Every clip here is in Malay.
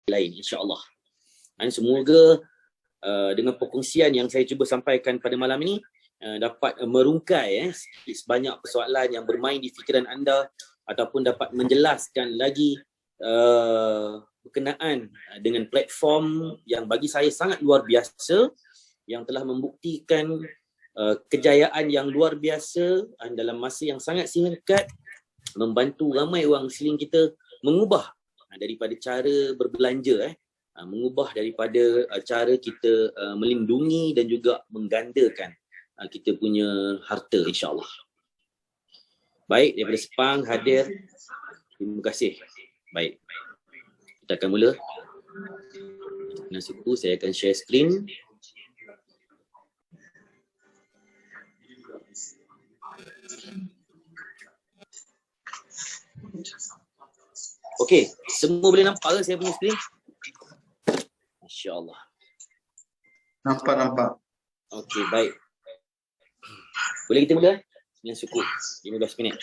lain, insya-Allah. Dan semoga dengan perkongsian yang saya cuba sampaikan pada malam ini dapat merungkai sebanyak persoalan yang bermain di fikiran anda ataupun dapat menjelaskan lagi berkenaan dengan platform yang bagi saya sangat luar biasa, yang telah membuktikan kejayaan yang luar biasa dalam masa yang sangat singkat, membantu ramai orang Muslim kita mengubah daripada cara berbelanja, mengubah daripada cara kita melindungi dan juga menggandakan kita punya harta, insya-Allah. Baik, daripada Sepang hadir. Terima kasih. Baik. Kita akan mula. Dengan suku saya akan share screen. Okey, semua boleh nampak ke saya punya screen? Masya-Allah. Nampak. Okey, baik. Boleh kita mula? Dengan suku 15 minit.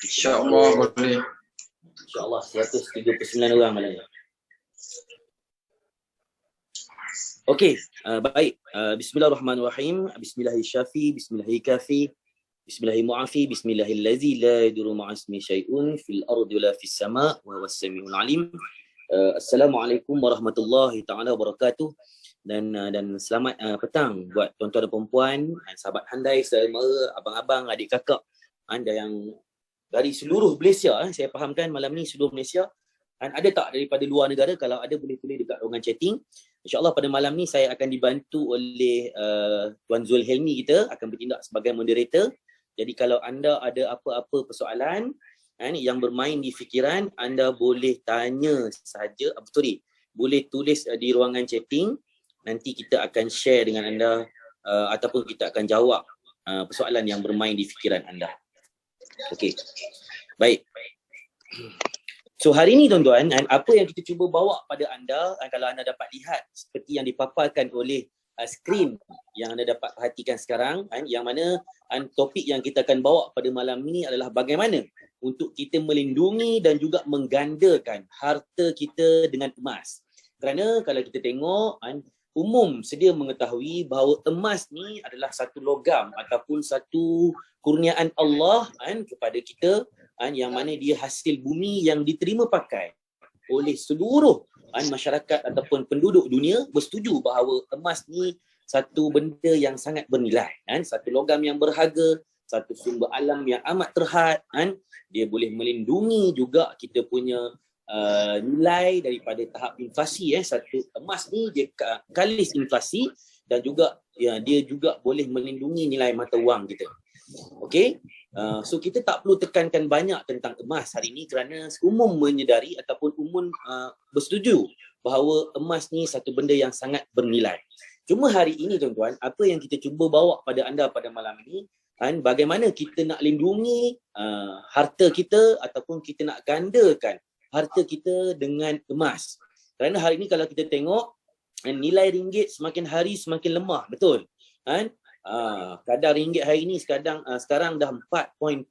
InsyaAllah boleh. InsyaAllah 139 orang malam ni. Okey, baik. Bismillahirrahmanirrahim. Bismillahirrahmanirrahim. Bismillahirrahmanirrahim. Bismillahirrahmanirrahim. Bismillahillazi la yadurru ma'asmi syai'un fil ardi wala fis sama' wa huwas samiul alim. Assalamualaikum warahmatullahi taala wabarakatuh. Dan selamat petang buat tuan-tuan dan puan-puan, sahabat handai, saudara mara, abang-abang, adik kakak anda yang dari seluruh Malaysia. Saya fahamkan malam ni seluruh Malaysia. Ada tak daripada luar negara? Kalau ada boleh tulis dekat ruangan chatting. InsyaAllah pada malam ni saya akan dibantu oleh Tuan Zul Helmi, kita akan bertindak sebagai moderator. Jadi kalau anda ada apa-apa persoalan yang bermain di fikiran, anda boleh tanya saja, boleh tulis di ruangan chatting. Nanti kita akan share dengan anda ataupun kita akan jawab persoalan yang bermain di fikiran anda. Okey. Baik. So hari ni tuan-tuan, apa yang kita cuba bawa pada anda, kalau anda dapat lihat seperti yang dipaparkan oleh skrin yang anda dapat perhatikan sekarang, yang mana topik yang kita akan bawa pada malam ini adalah bagaimana untuk kita melindungi dan juga menggandakan harta kita dengan emas. Kerana kalau kita tengok, umum sedia mengetahui bahawa emas ni adalah satu logam ataupun satu kurniaan Allah kepada kita, yang mana dia hasil bumi yang diterima pakai oleh seluruh masyarakat ataupun penduduk dunia bersetuju bahawa emas ni satu benda yang sangat bernilai, satu logam yang berharga, satu sumber alam yang amat terhad, dia boleh melindungi juga kita punya nilai daripada tahap inflasi. Satu emas ni dia kalis inflasi dan juga dia juga boleh melindungi nilai mata wang kita. Okey. So kita tak perlu tekankan banyak tentang emas hari ini kerana umum menyedari ataupun umum bersetuju bahawa emas ni satu benda yang sangat bernilai. Cuma hari ini tuan-tuan, apa yang kita cuba bawa pada anda pada malam ini, bagaimana kita nak lindungi harta kita ataupun kita nak gandakan harta kita dengan emas. Kerana hari ini kalau kita tengok, nilai ringgit semakin hari semakin lemah, betul? Kadar ringgit hari ini sekarang dah 4.4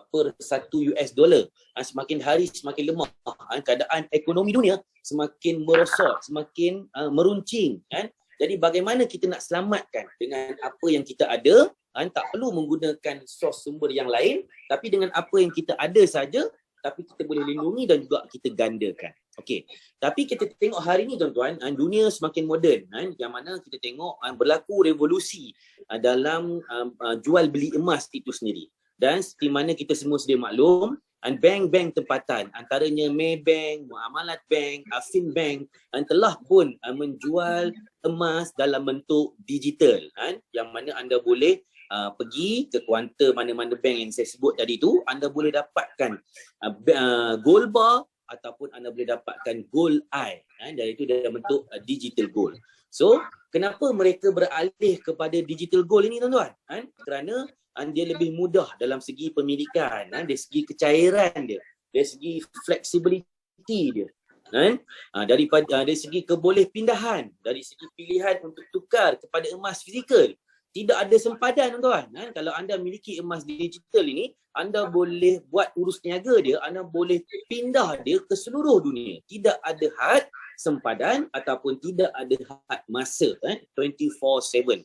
per 1 US dollar. Semakin hari semakin lemah. Keadaan ekonomi dunia semakin merosot, semakin meruncing. Jadi bagaimana kita nak selamatkan dengan apa yang kita ada, tak perlu menggunakan sos sumber yang lain, tapi dengan apa yang kita ada saja, tapi kita boleh lindungi dan juga kita gandakan. Okey. Tapi kita tengok hari ni tuan-tuan, dunia semakin moden, yang mana kita tengok berlaku revolusi dalam jual beli emas itu sendiri. Dan seperti mana kita semua sedia maklum, bank-bank tempatan antaranya Maybank, Muamalat Bank, Affinbank telah pun menjual emas dalam bentuk digital, yang mana anda boleh pergi ke kuanter mana-mana bank yang saya sebut tadi tu, anda boleh dapatkan gold bar ataupun anda boleh dapatkan gold eye, dan itu dalam bentuk digital gold. So, kenapa mereka beralih kepada digital gold ini tuan-tuan? Kerana dia lebih mudah dalam segi pemilikan, dari segi kecairan dia, dari segi flexibility dia, dari segi keboleh pindahan, dari segi pilihan untuk tukar kepada emas fizikal. tidak ada sempadan tuan. Kalau anda miliki emas digital ini, anda boleh buat urus niaga dia, anda boleh pindah dia ke seluruh dunia. Tidak ada had sempadan ataupun tidak ada had masa 24/7.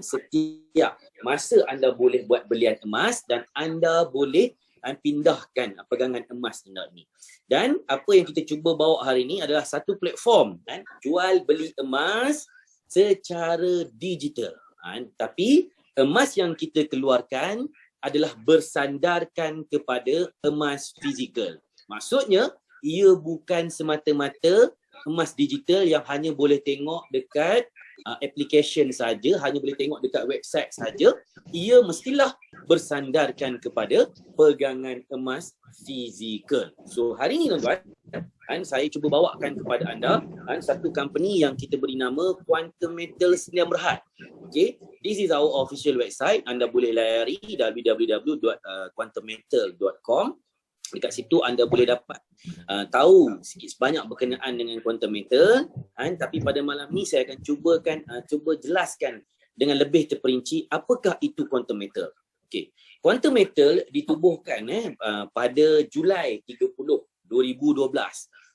Setiap masa anda boleh buat belian emas dan anda boleh pindahkan pegangan emas anda ni. Dan apa yang kita cuba bawa hari ini adalah satu platform jual beli emas secara digital. Tapi emas yang kita keluarkan adalah bersandarkan kepada emas fizikal. Maksudnya, ia bukan semata-mata emas digital yang hanya boleh tengok dekat application saja, hanya boleh tengok dekat website saja. Ia mestilah bersandarkan kepada pegangan emas fizikal. So hari ini tuan-tuan, saya cuba bawakan kepada anda satu company yang kita beri nama Quantum Metal Sdn Bhd. Okay, this is our official website. Anda boleh layari www.quantummetal.com. Dekat situ anda boleh dapat tahu sikit sebanyak berkenaan dengan quantum metal. Tapi pada malam ni saya akan cuba jelaskan dengan lebih terperinci apakah itu quantum metal. Okey, quantum metal ditubuhkan pada Julai 30, 2012.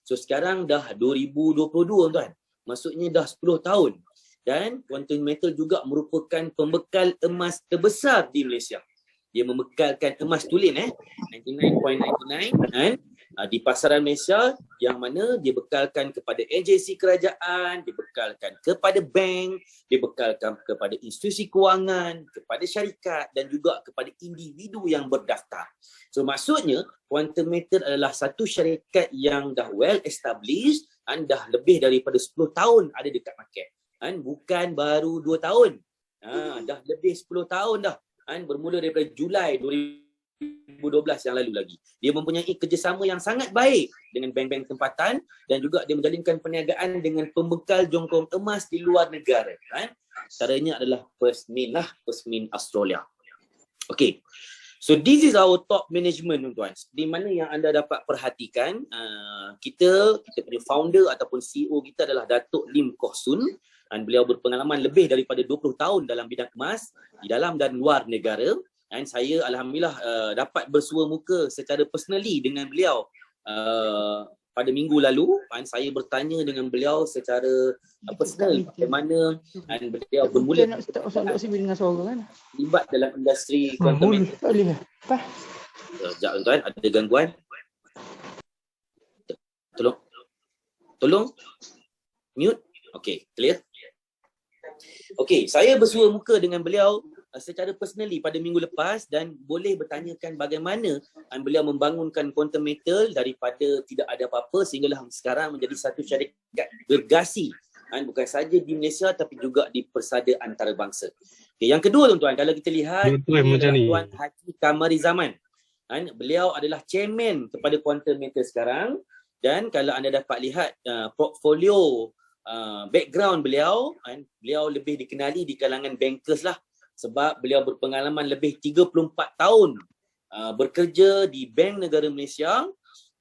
So sekarang dah 2022 tuan. Maksudnya dah 10 tahun. Dan quantum metal juga merupakan pembekal emas terbesar di Malaysia. Dia membekalkan emas tulen 99.99 di pasaran Malaysia, yang mana dia bekalkan kepada agensi kerajaan, dia bekalkan kepada bank, dia bekalkan kepada institusi kewangan, kepada syarikat dan juga kepada individu yang berdaftar. So maksudnya Quantum Metal adalah satu syarikat yang dah well established, dah lebih daripada 10 tahun ada dekat market. Bukan baru 2 tahun. Dah lebih 10 tahun dah. Bermula daripada Julai 2012 yang lalu lagi. Dia mempunyai kerjasama yang sangat baik dengan bank-bank tempatan dan juga dia menjalinkan perniagaan dengan pembekal jongkong emas di luar negara. Caranya adalah First Mint Australia. Okay. So this is our top management tuan-tuan. Di mana yang anda dapat perhatikan, kita punya founder ataupun CEO kita adalah Datuk Lim Koh Sun. Beliau berpengalaman lebih daripada 20 tahun dalam bidang emas di dalam dan luar negara. Saya alhamdulillah dapat bersua muka secara personally dengan beliau pada minggu lalu. Saya bertanya dengan beliau secara personal bagaimana beliau bermula terlibat dalam industri quantum metal. Sekejap tuan-tuan, ada gangguan. Tolong mute. Okey, clear. Okey, saya bersua muka dengan beliau secara personally pada minggu lepas dan boleh bertanyakan bagaimana beliau membangunkan Quantum Metal daripada tidak ada apa-apa sehinggalah sekarang menjadi satu syarikat gergasi, bukan saja di Malaysia tapi juga di persada antarabangsa. Okay, yang kedua tuan-tuan, kalau kita lihat Tuan Haji Kamari Zaman. Beliau adalah chairman kepada Quantum Metal sekarang, dan kalau anda dapat lihat portfolio background beliau, beliau lebih dikenali di kalangan bankers lah, sebab beliau berpengalaman lebih 34 tahun bekerja di Bank Negara Malaysia,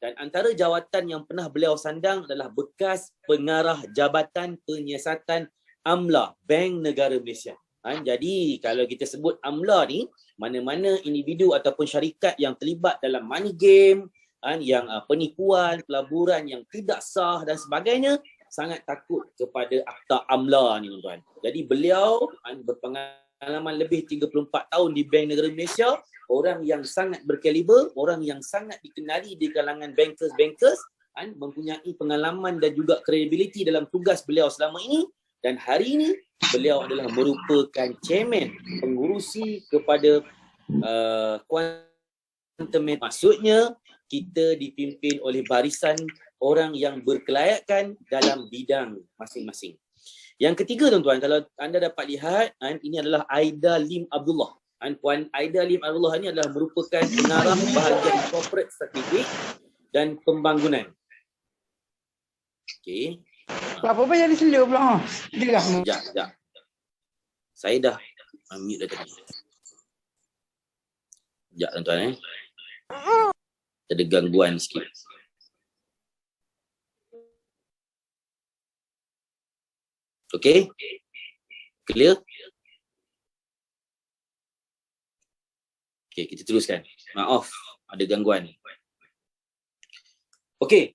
dan antara jawatan yang pernah beliau sandang adalah bekas pengarah Jabatan Penyiasatan Amla Bank Negara Malaysia. Jadi kalau kita sebut Amla ni, mana-mana individu ataupun syarikat yang terlibat dalam money game, yang penipuan, pelaburan yang tidak sah dan sebagainya, sangat takut kepada Akta Amla ni tuan. Jadi beliau berpengalaman lebih 34 tahun di Bank Negara Malaysia, orang yang sangat berkaliber, orang yang sangat dikenali di kalangan bankers, mempunyai pengalaman dan juga credibility dalam tugas beliau selama ini, dan hari ini beliau adalah merupakan chairman pengurusi kepada Quantum Metal. Maksudnya kita dipimpin oleh barisan orang yang berkelayakan dalam bidang masing-masing. Yang ketiga tuan-tuan, kalau anda dapat lihat, ini adalah Aida Lim Abdullah. Puan Aida Lim Abdullah ini adalah merupakan pengarah bahagian corporate strategic dan pembangunan. Okey. Apa jadi selur pula? Sekejap. Saya dah mute dah tadi. Sekejap tuan-tuan. Ada gangguan sikit. Okey? Clear? Okey, kita teruskan. Maaf, ada gangguan. Okey.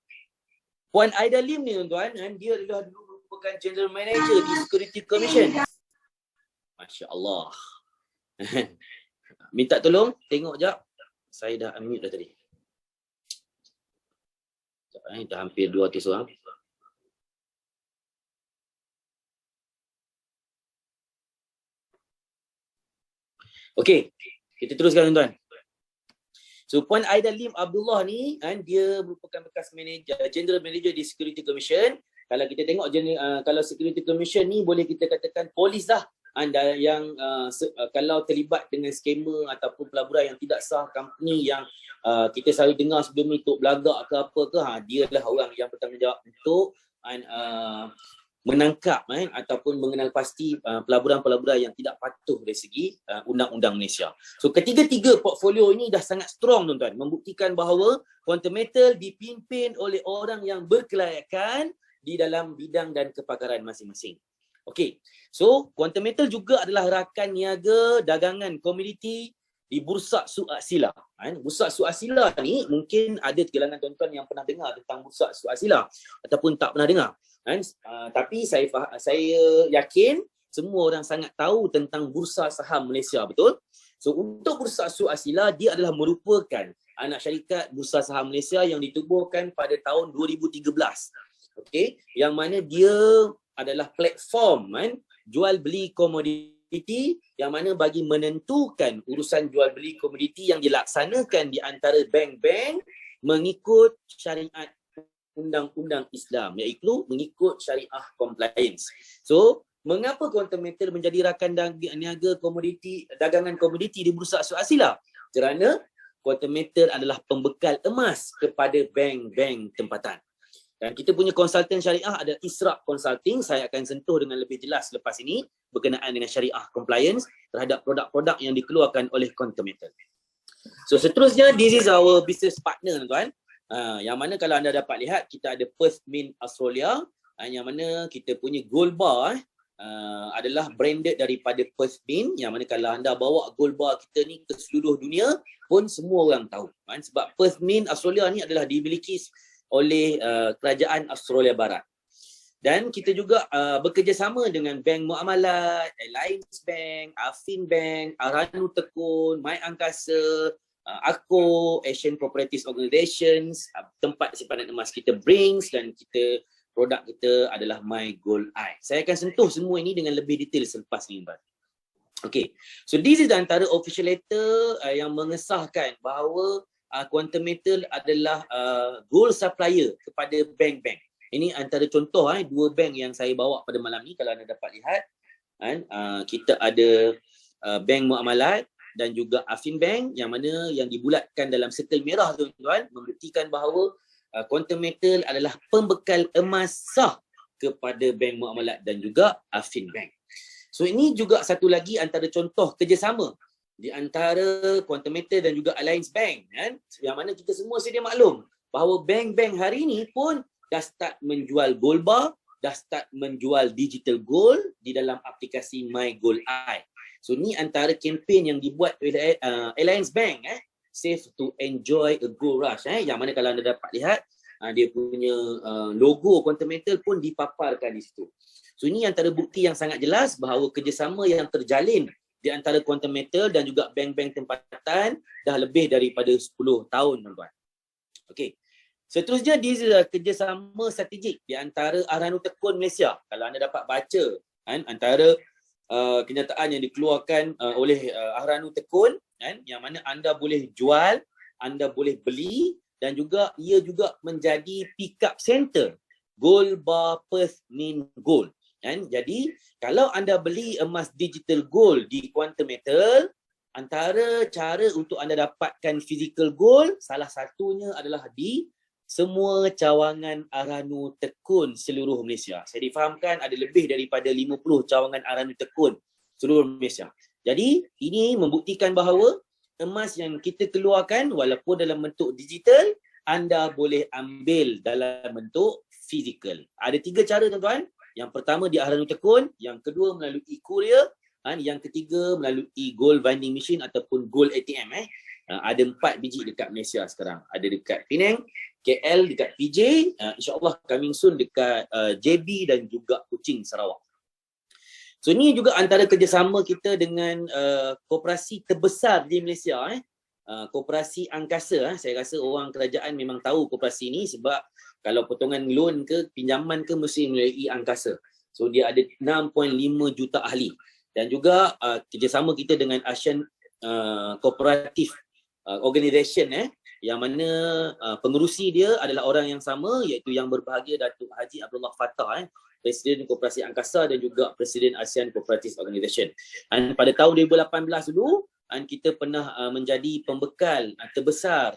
Puan Aida Lim ni tuan-tuan, dia adalah dulu merupakan General Manager di Security Commission. Masya Allah. Minta tolong, tengok jap. Saya dah unmute dah tadi. Dah hampir 200 orang. Okey, kita teruskan tuan-tuan. So Puan Aida Lim Abdullah ni dia merupakan bekas General Manager di Security Commission. Kalau kita tengok kalau Security Commission ni boleh kita katakan polis lah yang kalau terlibat dengan skema ataupun pelaburan yang tidak sah, company yang kita selalu dengar sebelum ni Tok Belagak ke apa ke, dia lah orang yang bertanggungjawab untuk menangkap ataupun mengenal pasti pelaburan-pelaburan yang tidak patuh dari segi undang-undang Malaysia. So ketiga-tiga portfolio ini dah sangat strong tuan-tuan, membuktikan bahawa Quantum Metal dipimpin oleh orang yang berkelayakan di dalam bidang dan kepakaran masing-masing. Okey. So Quantum Metal juga adalah rakan niaga dagangan komoditi di Bursa Suat Sila. Bursa Suat Sila ni mungkin ada kalangan tuan-tuan yang pernah dengar tentang Bursa Suat Sila ataupun tak pernah dengar. Tapi saya yakin semua orang sangat tahu tentang Bursa Saham Malaysia, betul? So untuk Bursa Suat Sila, dia adalah merupakan anak syarikat Bursa Saham Malaysia yang ditubuhkan pada tahun 2013. Okey, yang mana dia adalah platform jual beli komoditi yang mana bagi menentukan urusan jual beli komoditi yang dilaksanakan di antara bank-bank mengikut syariat undang-undang Islam, iaitu mengikut syariah compliance. So, mengapa Quantum Metal menjadi rakan niaga komoditi, dagangan komoditi di Bursa Suat Sila? Kerana Quantum Metal adalah pembekal emas kepada bank-bank tempatan. Dan kita punya konsultan syariah ada Isra Consulting. Saya akan sentuh dengan lebih jelas lepas ini berkenaan dengan syariah compliance terhadap produk-produk yang dikeluarkan oleh Quantum Metal. So seterusnya, this is our business partner tuan-tuan. Yang mana kalau anda dapat lihat, kita ada Perth Mint Australia, yang mana kita punya gold bar adalah branded daripada Perth Mint, yang mana kalau anda bawa gold bar kita ni ke seluruh dunia pun semua orang tahu. Sebab Perth Mint Australia ni adalah dimiliki oleh kerajaan Australia Barat. Dan kita juga bekerjasama dengan Bank Muamalat, Alliance Bank, Affin Bank, Aranu Tekun, My Angkasa, ACO, Asian Properties Organizations, tempat simpanan emas kita Brinks, dan produk kita adalah My Gold Eye. Saya akan sentuh semua ini dengan lebih detail selepas ini. Okay, so this is antara official letter yang mengesahkan bahawa Quantum Metal adalah gold supplier kepada bank-bank. Ini antara contoh dua bank yang saya bawa pada malam ni. Kalau anda dapat lihat, kita ada Bank Muamalat dan juga Affin Bank, yang mana yang dibulatkan dalam sirkel merah tuan-tuan, membuktikan bahawa Quantum Metal adalah pembekal emas sah kepada Bank Muamalat dan juga Affin Bank. So ini juga satu lagi antara contoh kerjasama di antara Quantum Metal dan juga Alliance Bank, yang mana kita semua sedia maklum bahawa bank-bank hari ini pun dah start menjual gold bar, dah start menjual digital gold di dalam aplikasi My Gold Eye. So ni antara kempen yang dibuat oleh Alliance Bank, Safe to Enjoy a Gold Rush, yang mana kalau anda dapat lihat, dia punya logo Quantum Metal pun dipaparkan di situ. So ini antara bukti yang sangat jelas bahawa kerjasama yang terjalin di antara Quantum Metal dan juga bank-bank tempatan dah lebih daripada 10 tahun tuan-tuan. Okey. Seterusnya, this is kerjasama strategik di antara Aranu Tekun Malaysia. Kalau anda dapat baca antara kenyataan yang dikeluarkan oleh Aranu Tekun, yang mana anda boleh jual, anda boleh beli, dan juga ia juga menjadi pick up center Gold Bar Perth Mint Gold. Jadi kalau anda beli emas digital gold di Quantum Metal, antara cara untuk anda dapatkan physical gold, salah satunya adalah di semua cawangan Aranu Tekun seluruh Malaysia. Saya difahamkan ada lebih daripada 50 cawangan Aranu Tekun seluruh Malaysia. Jadi ini membuktikan bahawa emas yang kita keluarkan walaupun dalam bentuk digital, anda boleh ambil dalam bentuk fizikal. Ada 3 cara tuan-tuan. Yang pertama di Aranu Tekun, yang kedua melalui courier, Yang ketiga melalui gold vending machine ataupun gold ATM. Ada 4 biji dekat Malaysia sekarang. Ada dekat Penang, KL, dekat PJ, insyaAllah coming soon dekat JB dan juga Kuching, Sarawak. So ni juga antara kerjasama kita dengan koperasi terbesar di Malaysia. Koperasi Angkasa. Saya rasa orang kerajaan memang tahu koperasi ni sebab kalau potongan loan ke pinjaman ke mesti melalui Angkasa. So dia ada 6.5 juta ahli. Dan juga kerjasama kita dengan Asian Cooperative Organisation yang mana pengerusi dia adalah orang yang sama, iaitu Yang Berbahagia Datuk Haji Abdullah Fattah, Presiden Koperasi Angkasa dan juga Presiden Asian Cooperative Organisation. Dan pada tahun 2018 dulu kita pernah menjadi pembekal terbesar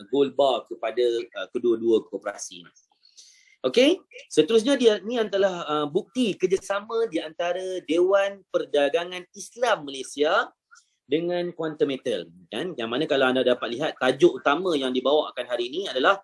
gold bar kepada kedua-dua koperasi. Okey, seterusnya ni adalah bukti kerjasama di antara Dewan Perdagangan Islam Malaysia dengan Quantum Metal, yang mana kalau anda dapat lihat tajuk utama yang dibawakan hari ini adalah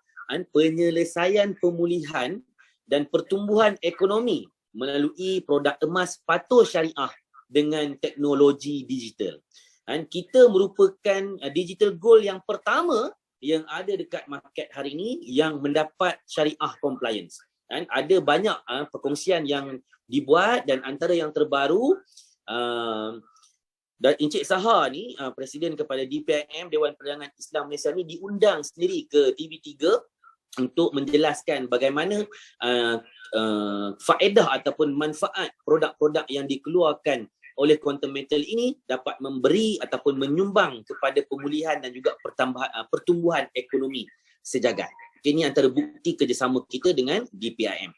penyelesaian pemulihan dan pertumbuhan ekonomi melalui produk emas patuh syariah dengan teknologi digital. Kita merupakan digital gold yang pertama yang ada dekat market hari ini yang mendapat syariah compliance. Ada banyak perkongsian yang dibuat dan antara yang terbaru dan Encik Saha ni, Presiden kepada DPIM, Dewan Perdagangan Islam Malaysia ni diundang sendiri ke TV3 untuk menjelaskan bagaimana faedah ataupun manfaat produk-produk yang dikeluarkan oleh Quantum Metal ini dapat memberi ataupun menyumbang kepada pemulihan dan juga pertumbuhan ekonomi sejagat. Ini antara bukti kerjasama kita dengan DPIM.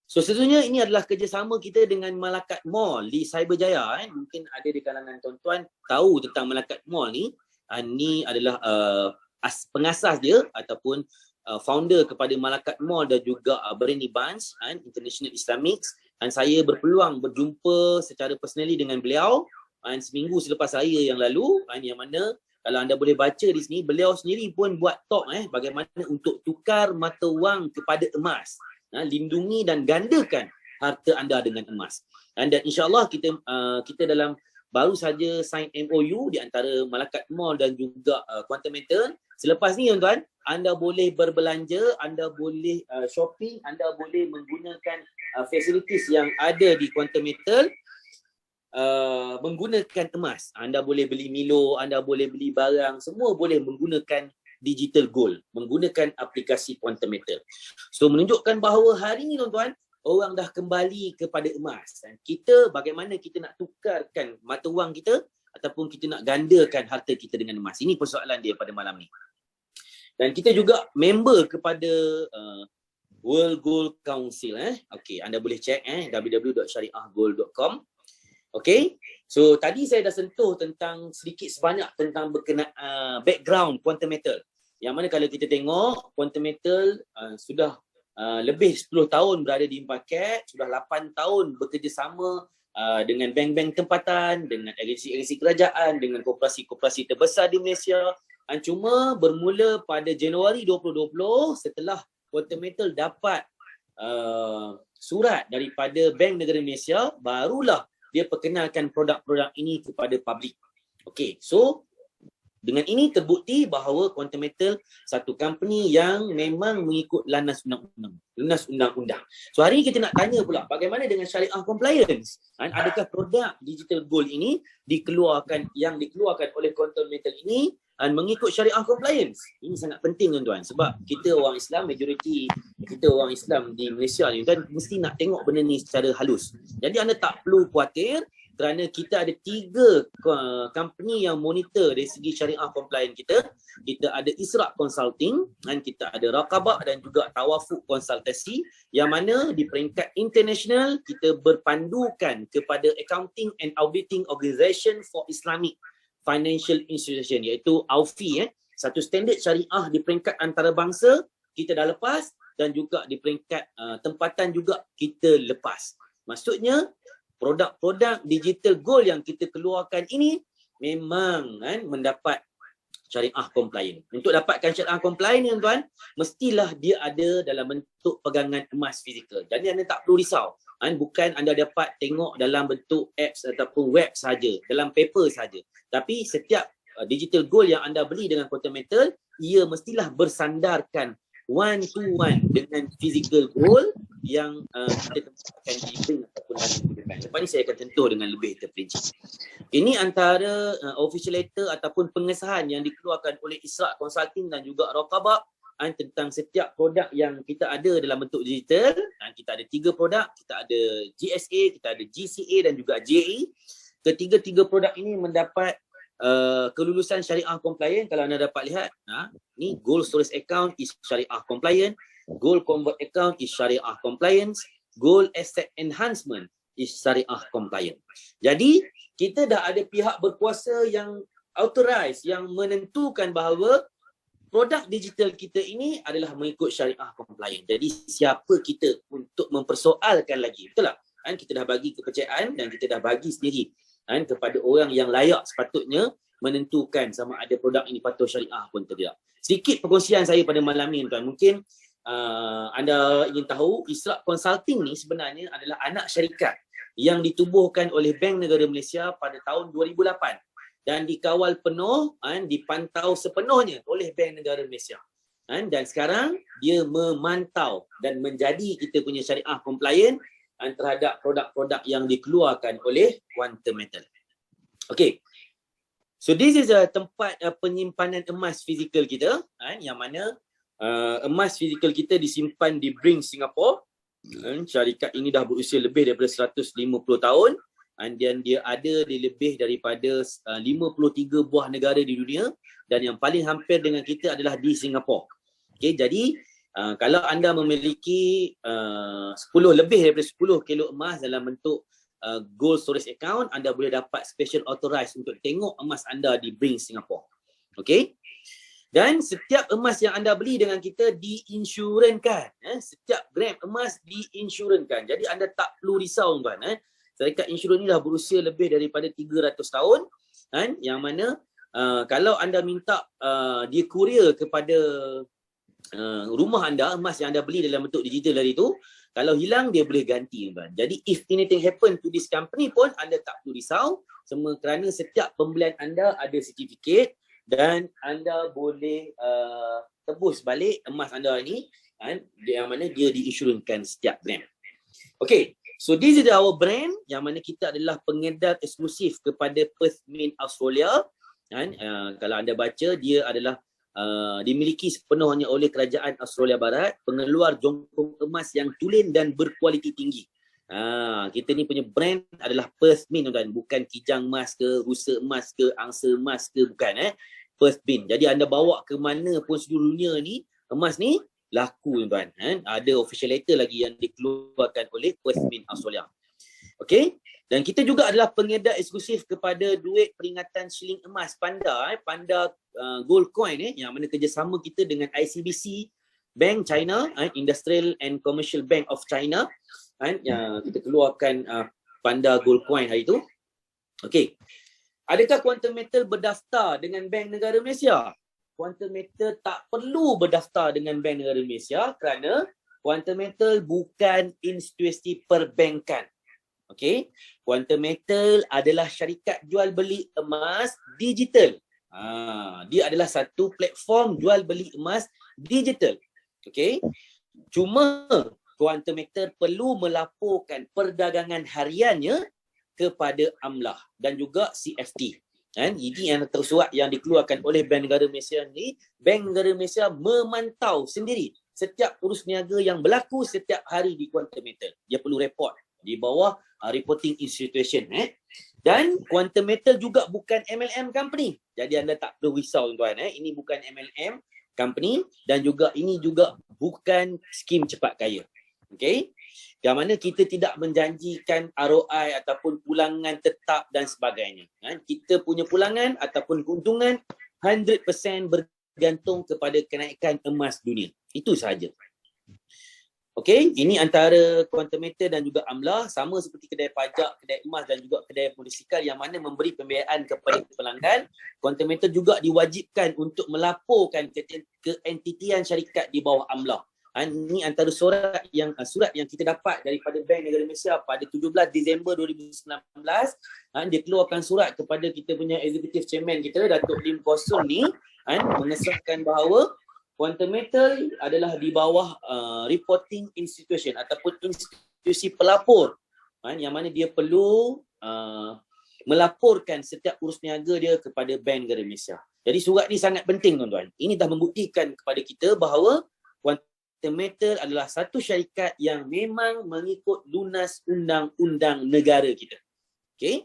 So seterusnya ini adalah kerjasama kita dengan Malakat Mall di Cyberjaya. Mungkin ada di kalangan tuan-tuan tahu tentang Malakat Mall ni. Ni adalah pengasas dia ataupun founder kepada Malakat Mall dan juga Berani Barnes International Islamics. Dan saya berpeluang berjumpa secara personally dengan beliau seminggu selepas saya yang lalu, yang mana kalau anda boleh baca di sini, beliau sendiri pun buat talk bagaimana untuk tukar mata wang kepada emas. Lindungi dan gandakan harta anda dengan emas. Dan insyaAllah kita dalam baru saja sign MOU di antara Malakat Mall dan juga Quantum Metal. Selepas ni tuan-tuan, anda boleh berbelanja, anda boleh shopping, anda boleh menggunakan facilities yang ada di Quantum Metal menggunakan emas. Anda boleh beli Milo, anda boleh beli barang, semua boleh menggunakan digital gold, menggunakan aplikasi Quantum Metal. So menunjukkan bahawa hari ni tuan-tuan, orang dah kembali kepada emas. Dan kita, bagaimana kita nak tukarkan mata wang kita ataupun kita nak gandakan harta kita dengan emas. Ini persoalan dia pada malam ni. Dan kita juga member kepada World Gold Council. Okey, anda boleh check www.syariahgold.com. Okey. So tadi saya dah sentuh tentang sedikit sebanyak tentang berkenaan background Quantum Metal. Yang mana kalau kita tengok Quantum Metal sudah lebih 10 tahun berada di market, sudah 8 tahun bekerjasama dengan bank-bank tempatan, dengan agensi-agensi kerajaan, dengan koperasi-koperasi terbesar di Malaysia. Cuma bermula pada Januari 2020 setelah Quantum Metal dapat surat daripada Bank Negara Malaysia, barulah dia perkenalkan produk-produk ini kepada publik. Okey, so dengan ini terbukti bahawa Quantum Metal satu company yang memang mengikut landas undang-undang. So hari ini kita nak tanya pula bagaimana dengan syariah compliance? Adakah produk digital gold ini dikeluarkan oleh Quantum Metal ini mengikut syariah compliance? Ini sangat penting tuan-tuan sebab kita orang Islam, majoriti kita orang Islam di Malaysia ni kan mesti nak tengok benda ni secara halus. Jadi anda tak perlu khawatir kerana kita ada 3 company yang monitor dari segi syariah compliance kita. Kita ada Israq Consulting dan kita ada Raqabah dan juga Tawafuq Konsultasi yang mana di peringkat international kita berpandukan kepada Accounting and Auditing Organisation for Islamic Financial Institution iaitu AUFI. Satu standard syariah di peringkat antarabangsa kita dah lepas dan juga di peringkat tempatan juga kita lepas. Maksudnya produk-produk digital gold yang kita keluarkan ini memang mendapat syariah compliant. Untuk dapatkan syariah compliant ni tuan, mestilah dia ada dalam bentuk pegangan emas fizikal. Jadi anda tak perlu risau. Bukan anda dapat tengok dalam bentuk apps ataupun web saja, dalam paper saja. Tapi setiap digital gold yang anda beli dengan Quantum Metal, ia mestilah bersandarkan one to one dengan physical gold yang kita tempatkan di bank ataupun di bank. Lepas ni saya akan tentuh dengan lebih terperinci. Ini antara official letter ataupun pengesahan yang dikeluarkan oleh Israq Consulting dan juga Raqabah tentang setiap produk yang kita ada dalam bentuk digital. Kita ada 3 produk, kita ada GSA, kita ada GCA dan juga JE. Ketiga-tiga produk ini mendapat kelulusan syariah compliant. Kalau anda dapat lihat, ni gold storage account is syariah compliant, gold convert account is syariah compliance, gold asset enhancement is syariah compliant. Jadi kita dah ada pihak berkuasa yang authorized, yang menentukan bahawa produk digital kita ini adalah mengikut syariah compliant. Jadi siapa kita untuk mempersoalkan lagi? Betul tak? Kita dah bagi kepercayaan dan kita dah bagi sendiri kepada orang yang layak sepatutnya menentukan sama ada produk ini patuh syariah pun tidak. Sedikit perkongsian saya pada malam ni tuan. Mungkin anda ingin tahu, Israq Consulting ni sebenarnya adalah anak syarikat yang ditubuhkan oleh Bank Negara Malaysia pada tahun 2008 dan dikawal penuh, dipantau sepenuhnya oleh Bank Negara Malaysia. Dan sekarang dia memantau dan menjadi kita punya syariah compliant terhadap produk-produk yang dikeluarkan oleh Quantum Metal. Okay. So this is a tempat penyimpanan emas fizikal kita, yang mana emas fizikal kita disimpan di Bring Singapore. Syarikat ini dah berusia lebih daripada 150 tahun dan dia ada di lebih daripada 53 buah negara di dunia dan yang paling hampir dengan kita adalah di Singapore. Okay, jadi kalau anda memiliki 10 lebih daripada 10 kilo emas dalam bentuk gold storage account, anda boleh dapat special authorized untuk tengok emas anda di Bring Singapore. Okay. Dan setiap emas yang anda beli dengan kita diinsurankan. Setiap gram emas diinsurankan. Jadi anda tak perlu risau tuan. Syarikat insurans ni dah berusia lebih daripada 300 tahun. Yang mana kalau anda minta dia courier kepada rumah anda, emas yang anda beli dalam bentuk digital tadi tu, kalau hilang dia boleh ganti tuan. Jadi if anything happen to this company pun anda tak perlu risau. Semua kerana setiap pembelian anda ada sertifikat dan anda boleh tebus balik emas anda ni, yang mana dia diinsurankan setiap gram. Okay, so this is our brand yang mana kita adalah pengedar eksklusif kepada Perth Mint Australia. Kalau anda baca, dia adalah dimiliki sepenuhnya oleh Kerajaan Australia Barat, pengeluar jongkong emas yang tulen dan berkualiti tinggi. Kita ni punya brand adalah Perth Mint tuan, bukan Kijang emas ke, Rusa emas ke, Angsa emas ke, bukan. Perth Mint. Jadi anda bawa ke mana pun seluruh dunia ni, emas ni laku tuan. Ada official letter lagi yang dikeluarkan oleh Perth Mint Australia. Okey. Dan kita juga adalah pengedar eksklusif kepada duit peringatan shilling emas Panda, Panda Gold Coin yang mana kerjasama kita dengan ICBC Bank China, Industrial and Commercial Bank of China. Yang kita keluarkan Panda Gold Coin hari itu. Okey. Adakah Quantum Metal berdaftar dengan Bank Negara Malaysia? Quantum Metal tak perlu berdaftar dengan Bank Negara Malaysia kerana Quantum Metal bukan institusi perbankan. Okey. Quantum Metal adalah syarikat jual beli emas digital. Dia adalah satu platform jual beli emas digital. Okey. Cuma Quantum Metal perlu melaporkan perdagangan hariannya kepada AMLAH dan juga CFT. Ini yang tersurat yang dikeluarkan oleh Bank Negara Malaysia ni. Bank Negara Malaysia memantau sendiri setiap urus niaga yang berlaku setiap hari di Quantum Metal. Dia perlu report di bawah reporting institution. Dan Quantum Metal juga bukan MLM company. Jadi anda tak perlu risau tuan. Ini bukan MLM company dan juga ini juga bukan skim cepat kaya. Okey. Yang mana kita tidak menjanjikan ROI ataupun pulangan tetap dan sebagainya. Kita punya pulangan ataupun keuntungan 100% bergantung kepada kenaikan emas dunia. Itu sahaja. Okey, ini antara quantum metal dan juga amlah, sama seperti kedai pajak, kedai emas dan juga kedai motosikal yang mana memberi pembiayaan kepada pelanggan. Quantum metal juga diwajibkan untuk melaporkan ke entitian syarikat di bawah amlah. Ini antara surat yang kita dapat daripada Bank Negara Malaysia pada 17 Disember 2019. Dia keluarkan surat kepada kita punya executive chairman kita, Datuk Lim Kosong ni, mengesahkan bahawa quantum metal adalah di bawah reporting institution ataupun institusi pelapor, yang mana dia perlu melaporkan setiap urus niaga dia kepada Bank Negara Malaysia. Jadi surat ni sangat penting tuan-tuan. Ini dah membuktikan kepada kita bahawa quantum metal adalah satu syarikat yang memang mengikut lunas undang-undang negara kita. Okey.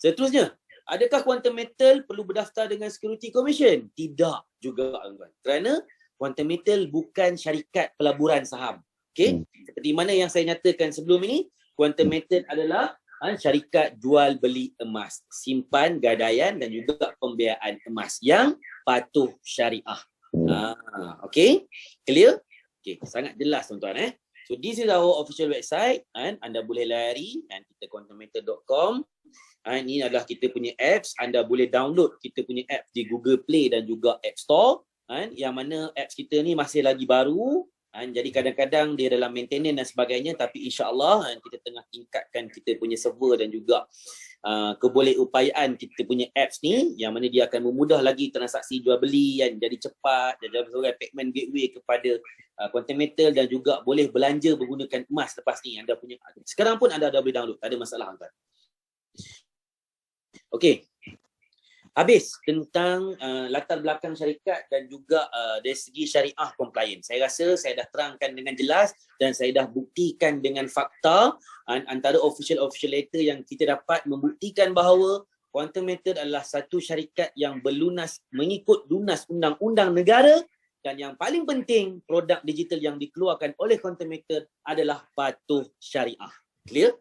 Seterusnya, adakah quantum metal perlu berdaftar dengan Security Commission? Tidak juga tuan-tuan. Kerana quantum metal bukan syarikat pelaburan saham. Okey? Seperti mana yang saya nyatakan sebelum ini, quantum metal adalah syarikat jual beli emas, simpan, gadaian dan juga pembiayaan emas yang patuh syariah. Okey? Clear? Okey, sangat jelas tuan-tuan. So this is our official website, anda boleh lari kita quantummetal.com. Ini adalah kita punya apps, anda boleh download kita punya apps di Google Play dan juga App Store. Yang mana apps kita ni masih lagi baru, jadi kadang-kadang dia dalam maintenance dan sebagainya, tapi insya-Allah kita tengah tingkatkan kita punya server dan juga kebolehupayaan kita punya apps ni, yang mana dia akan memudah lagi transaksi jual beli jadi cepat, dan sebagai payment gateway kepada quantum metal, dan juga boleh belanja menggunakan emas lepas ni. Anda punya sekarang pun anda dah boleh download, tak ada masalah tuan. Okey. Habis tentang latar belakang syarikat dan juga dari segi syariah compliance. Saya rasa saya dah terangkan dengan jelas dan saya dah buktikan dengan fakta, antara official letter yang kita dapat membuktikan bahawa quantum metal adalah satu syarikat yang berlunas mengikut lunas undang-undang negara, dan yang paling penting produk digital yang dikeluarkan oleh quantum metal adalah patuh syariah. Clear?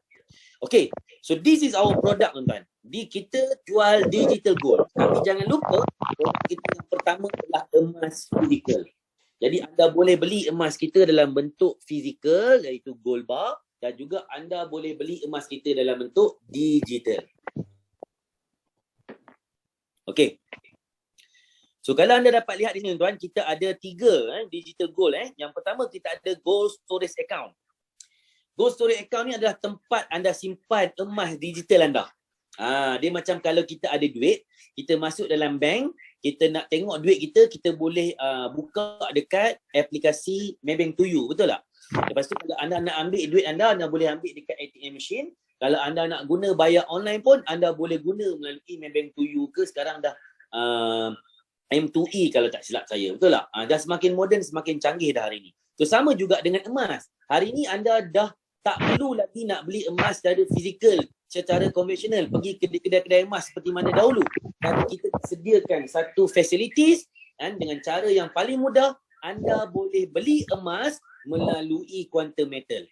Okay, so this is our product tuan-tuan. Kita jual digital gold. Tapi jangan lupa, produk kita yang pertama adalah emas fizikal. Jadi anda boleh beli emas kita dalam bentuk fizikal, iaitu gold bar, dan juga anda boleh beli emas kita dalam bentuk digital. Okay. So kalau anda dapat lihat di sini tuan, kita ada 3 digital gold. Yang pertama kita ada gold storage account. Gold storage account ni adalah tempat anda simpan emas digital anda. Dia macam kalau kita ada duit, kita masuk dalam bank, kita nak tengok duit kita, kita boleh buka dekat aplikasi Maybank to You, betul tak? Lepas tu kalau anda nak ambil duit anda boleh ambil dekat ATM machine. Kalau anda nak guna bayar online pun, anda boleh guna melalui Maybank to You ke sekarang dah M2E kalau tak silap saya, betul tak? Dah semakin moden, semakin canggih dah hari ni. So sama juga dengan emas. Hari ni anda dah tak perlu lagi nak beli emas secara fizikal, secara konvensional, pergi ke kedai-kedai emas seperti mana dahulu. Tapi kita sediakan satu facilities dengan cara yang paling mudah, anda boleh beli emas melalui quantum metal.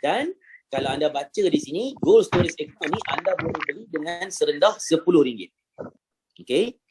Dan kalau anda baca di sini, gold storage account ni anda boleh beli dengan serendah RM10. Okay.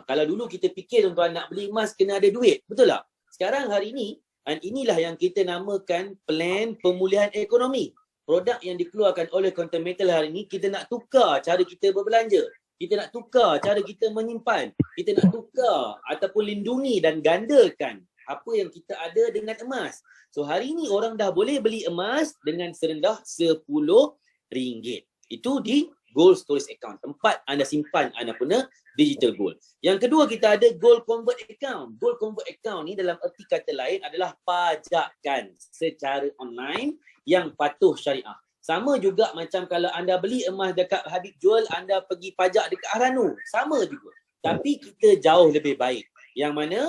Kalau dulu kita fikir tuan-tuan nak beli emas kena ada duit, betul tak? Sekarang hari ini, inilah yang kita namakan plan pemulihan ekonomi. Produk yang dikeluarkan oleh quantum metal hari ini, kita nak tukar cara kita berbelanja. Kita nak tukar cara kita menyimpan. Kita nak tukar ataupun lindungi dan gandakan apa yang kita ada dengan emas. So hari ini orang dah boleh beli emas dengan serendah RM10. Itu di gold storage account, tempat anda simpan anda punya digital gold. Yang kedua kita ada gold convert account. Gold convert account ni dalam erti kata lain adalah pajakan secara online yang patuh syariah. Sama juga macam kalau anda beli emas dekat Habib Jual, anda pergi pajak dekat Ahranu, sama juga. Tapi kita jauh lebih baik. Yang mana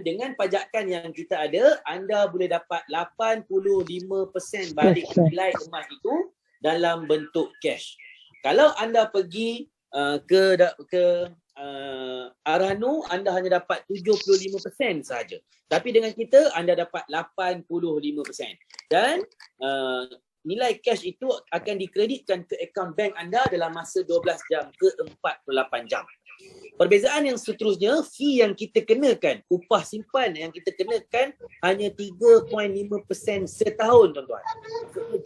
dengan pajakan yang kita ada, anda boleh dapat 85% balik nilai emas itu dalam bentuk cash. Kalau anda pergi ke Ahranu, anda hanya dapat 75% saja. Tapi dengan kita, anda dapat 85%. Dan nilai cash itu akan dikreditkan ke akaun bank anda dalam masa 12 jam ke 48 jam. Perbezaan yang seterusnya, fee yang kita kenakan, upah simpan yang kita kenakan hanya 3.5% setahun, tuan-tuan.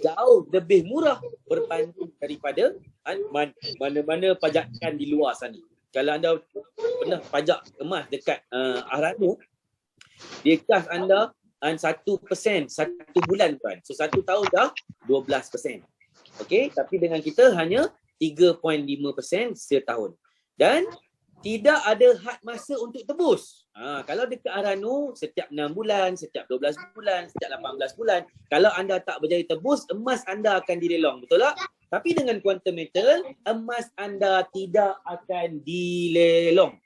Jauh lebih murah berbanding daripada mana-mana pajakan di luar sana. Kalau anda pernah pajak emas dekat Ahranu, dia charge anda 1% satu bulan, tuan. So 1 tahun dah 12%. Okey, tapi dengan kita hanya 3.5% setahun. Dan tidak ada had masa untuk tebus. Kalau dekat Ahranu, setiap 6 bulan, setiap 12 bulan, setiap 18 bulan, kalau anda tak berjaya tebus, emas anda akan dilelong. Betul tak? Tapi dengan Quantum Metal, emas anda tidak akan dilelong.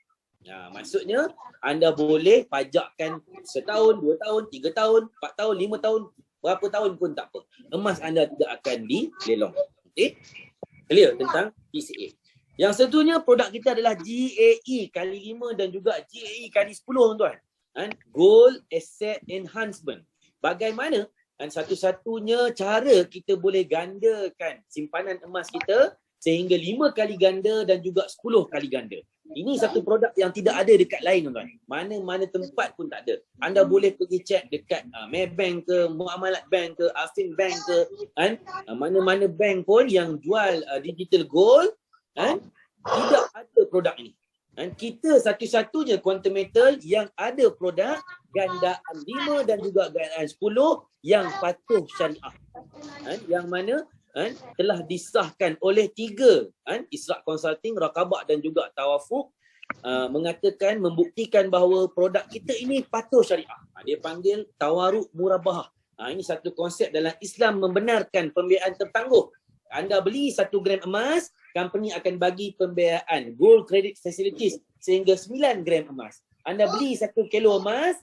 Maksudnya, anda boleh pajakkan setahun, 2 tahun, 3 tahun, 4 tahun, 5 tahun, berapa tahun pun tak apa. Emas anda tidak akan dilelong. Okay? Clear tentang PCA. Yang seterusnya produk kita adalah GAE kali 5 dan juga GAE kali 10, tuan-tuan. Gold Asset Enhancement. Bagaimana satu-satunya cara kita boleh gandakan simpanan emas kita sehingga 5 kali ganda dan juga 10 kali ganda. Ini satu produk yang tidak ada dekat lain, tuan-tuan. Mana-mana tempat pun tak ada. Anda boleh pergi cek dekat Maybank ke, Muamalat Bank ke, Afin Bank ke, mana-mana bank pun yang jual digital gold, tidak ada produk ini. Kita satu-satunya Quantum Metal yang ada produk gandaan 5 dan juga gandaan 10 yang patuh syariah. Yang mana telah disahkan oleh 3 Israk Consulting, Raqabah dan juga Tawafuk, mengatakan, membuktikan bahawa produk kita ini patuh syariah. Dia panggil Tawaruk Murabahah. Ini satu konsep dalam Islam membenarkan pembiayaan tertangguh. Anda beli 1 gram emas, company akan bagi pembiayaan gold credit facilities sehingga 9 gram emas. Anda beli 1 kilo emas,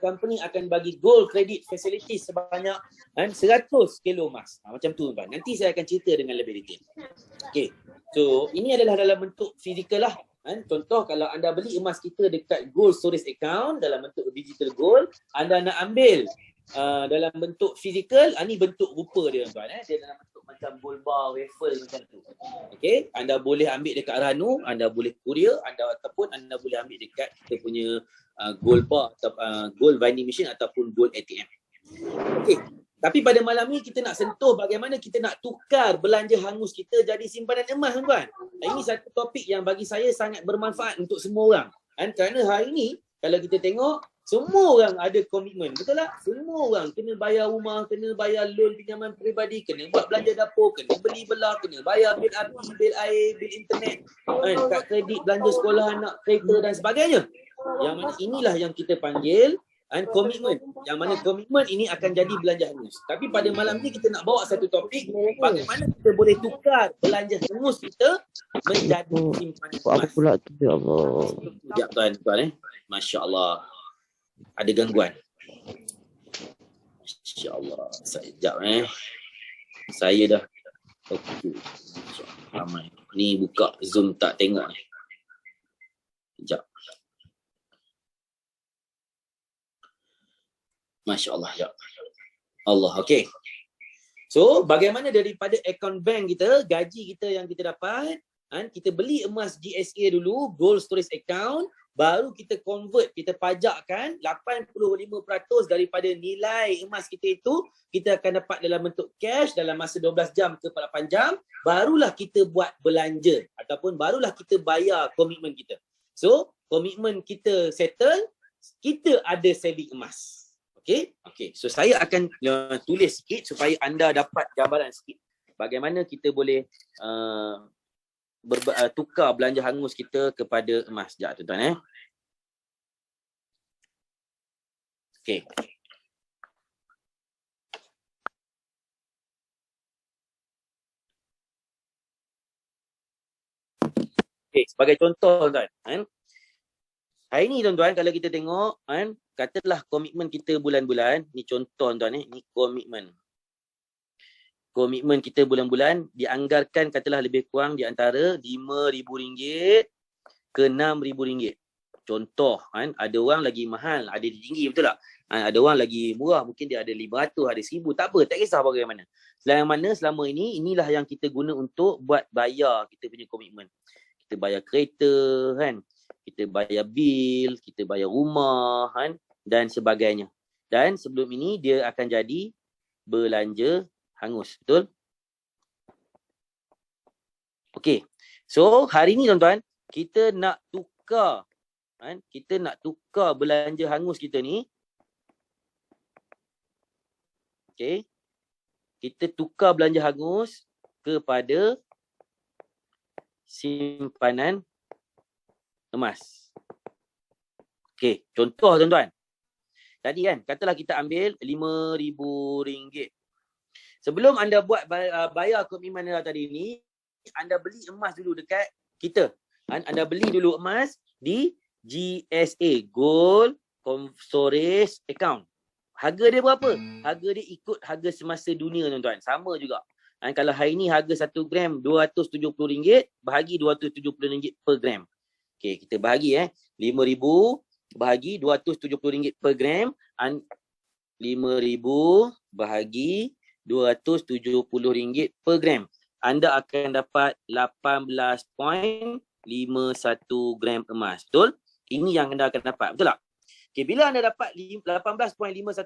company akan bagi gold credit facilities sebanyak 100 kilo emas. Macam tu, tuan. Nanti saya akan cerita dengan lebih detail. Okay. So, ini adalah dalam bentuk fizikal lah. Contoh, kalau anda beli emas kita dekat gold storage account dalam bentuk digital gold, anda nak ambil dalam bentuk fizikal, ini bentuk rupa dia, tuan. Dia dalam bentuk macam gold bar, waffle macam tu. Okay, anda boleh ambil dekat Ahranu, anda boleh courier, ataupun anda boleh ambil dekat kita punya gold bar, atau gold vending machine ataupun gold ATM. Okay, tapi pada malam ni kita nak sentuh bagaimana kita nak tukar belanja hangus kita jadi simpanan emas, tuan. Ini satu topik yang bagi saya sangat bermanfaat untuk semua orang. Kerana hari ni kalau kita tengok, semua orang ada komitmen, betul tak? Semua orang kena bayar rumah, kena bayar loan pinjaman peribadi, kena buat belanja dapur, kena beli belah, kena bayar bil api, bil air, bil internet, kad kredit, belanja sekolah anak, kereta dan sebagainya. Yang mana inilah yang kita panggil komitmen. Yang mana komitmen ini akan jadi belanja hangus. Tapi pada malam ni kita nak bawa satu topik, bagaimana kita boleh tukar belanja hangus kita menjadi simpanan emas. Apa pula tu, ya Allah. Sekejap, tuan. Masya Allah. Ada gangguan. InsyaAllah. Sekejap saya dah okey. Ramai. Ni buka Zoom tak tengok ni. Sekejap. Masya Allah. Ya. Allah. Okey. So, bagaimana daripada akaun bank kita, gaji kita yang kita dapat, kita beli emas GSA dulu, gold storage account, baru kita convert, kita pajakkan 85% daripada nilai emas kita itu, kita akan dapat dalam bentuk cash dalam masa 12 jam ke 48 jam, barulah kita buat belanja ataupun barulah kita bayar komitmen kita. So, komitmen kita settle, kita ada saving emas. Okey. So, saya akan tulis sikit supaya anda dapat gambaran sikit bagaimana kita boleh tukar belanja hangus kita kepada emas. Sekejap, tuan-tuan. Okey. Okey, sebagai contoh, tuan-tuan. Hari ni, tuan-tuan, kalau kita tengok, katalah komitmen kita bulan-bulan, ni contoh, tuan-tuan, ni komitmen. Komitmen kita bulan-bulan dianggarkan katalah lebih kurang di antara RM5,000 ke RM6,000. Contoh, ada orang lagi mahal, ada tinggi, betul tak? Ada orang lagi murah, mungkin dia ada 500, ada 1000, tak apa, tak kisah bagaimana. Selama ini, inilah yang kita guna untuk buat bayar kita punya komitmen. kita bayar kereta kan, kita bayar bil, kita bayar rumah kan, dan sebagainya. Dan sebelum ini dia akan jadi belanja hangus. Betul? Okey. So hari ni tuan-tuan, kita nak tukar kan, kita nak tukar belanja hangus kita ni. Okey. Kita tukar belanja hangus kepada simpanan emas. Okey, contoh tuan-tuan. Tadi kan, katalah kita ambil RM5,000. Sebelum anda buat bayar komitmen anda tadi ni, anda beli emas dulu dekat kita. Anda beli dulu emas di GSA, Gold Storage Account. Harga dia berapa? Harga dia ikut harga semasa dunia tuan-tuan. Sama juga. Kalau hari ni harga 1 gram RM270, bahagi RM270 per gram. Okey, kita bahagi RM5,000 bahagi RM270 per gram. RM5,000 bahagi RM270 per gram. Anda akan dapat 18.51 gram emas. Betul? Ini yang anda akan dapat. Betul tak? Okay, bila anda dapat 18.51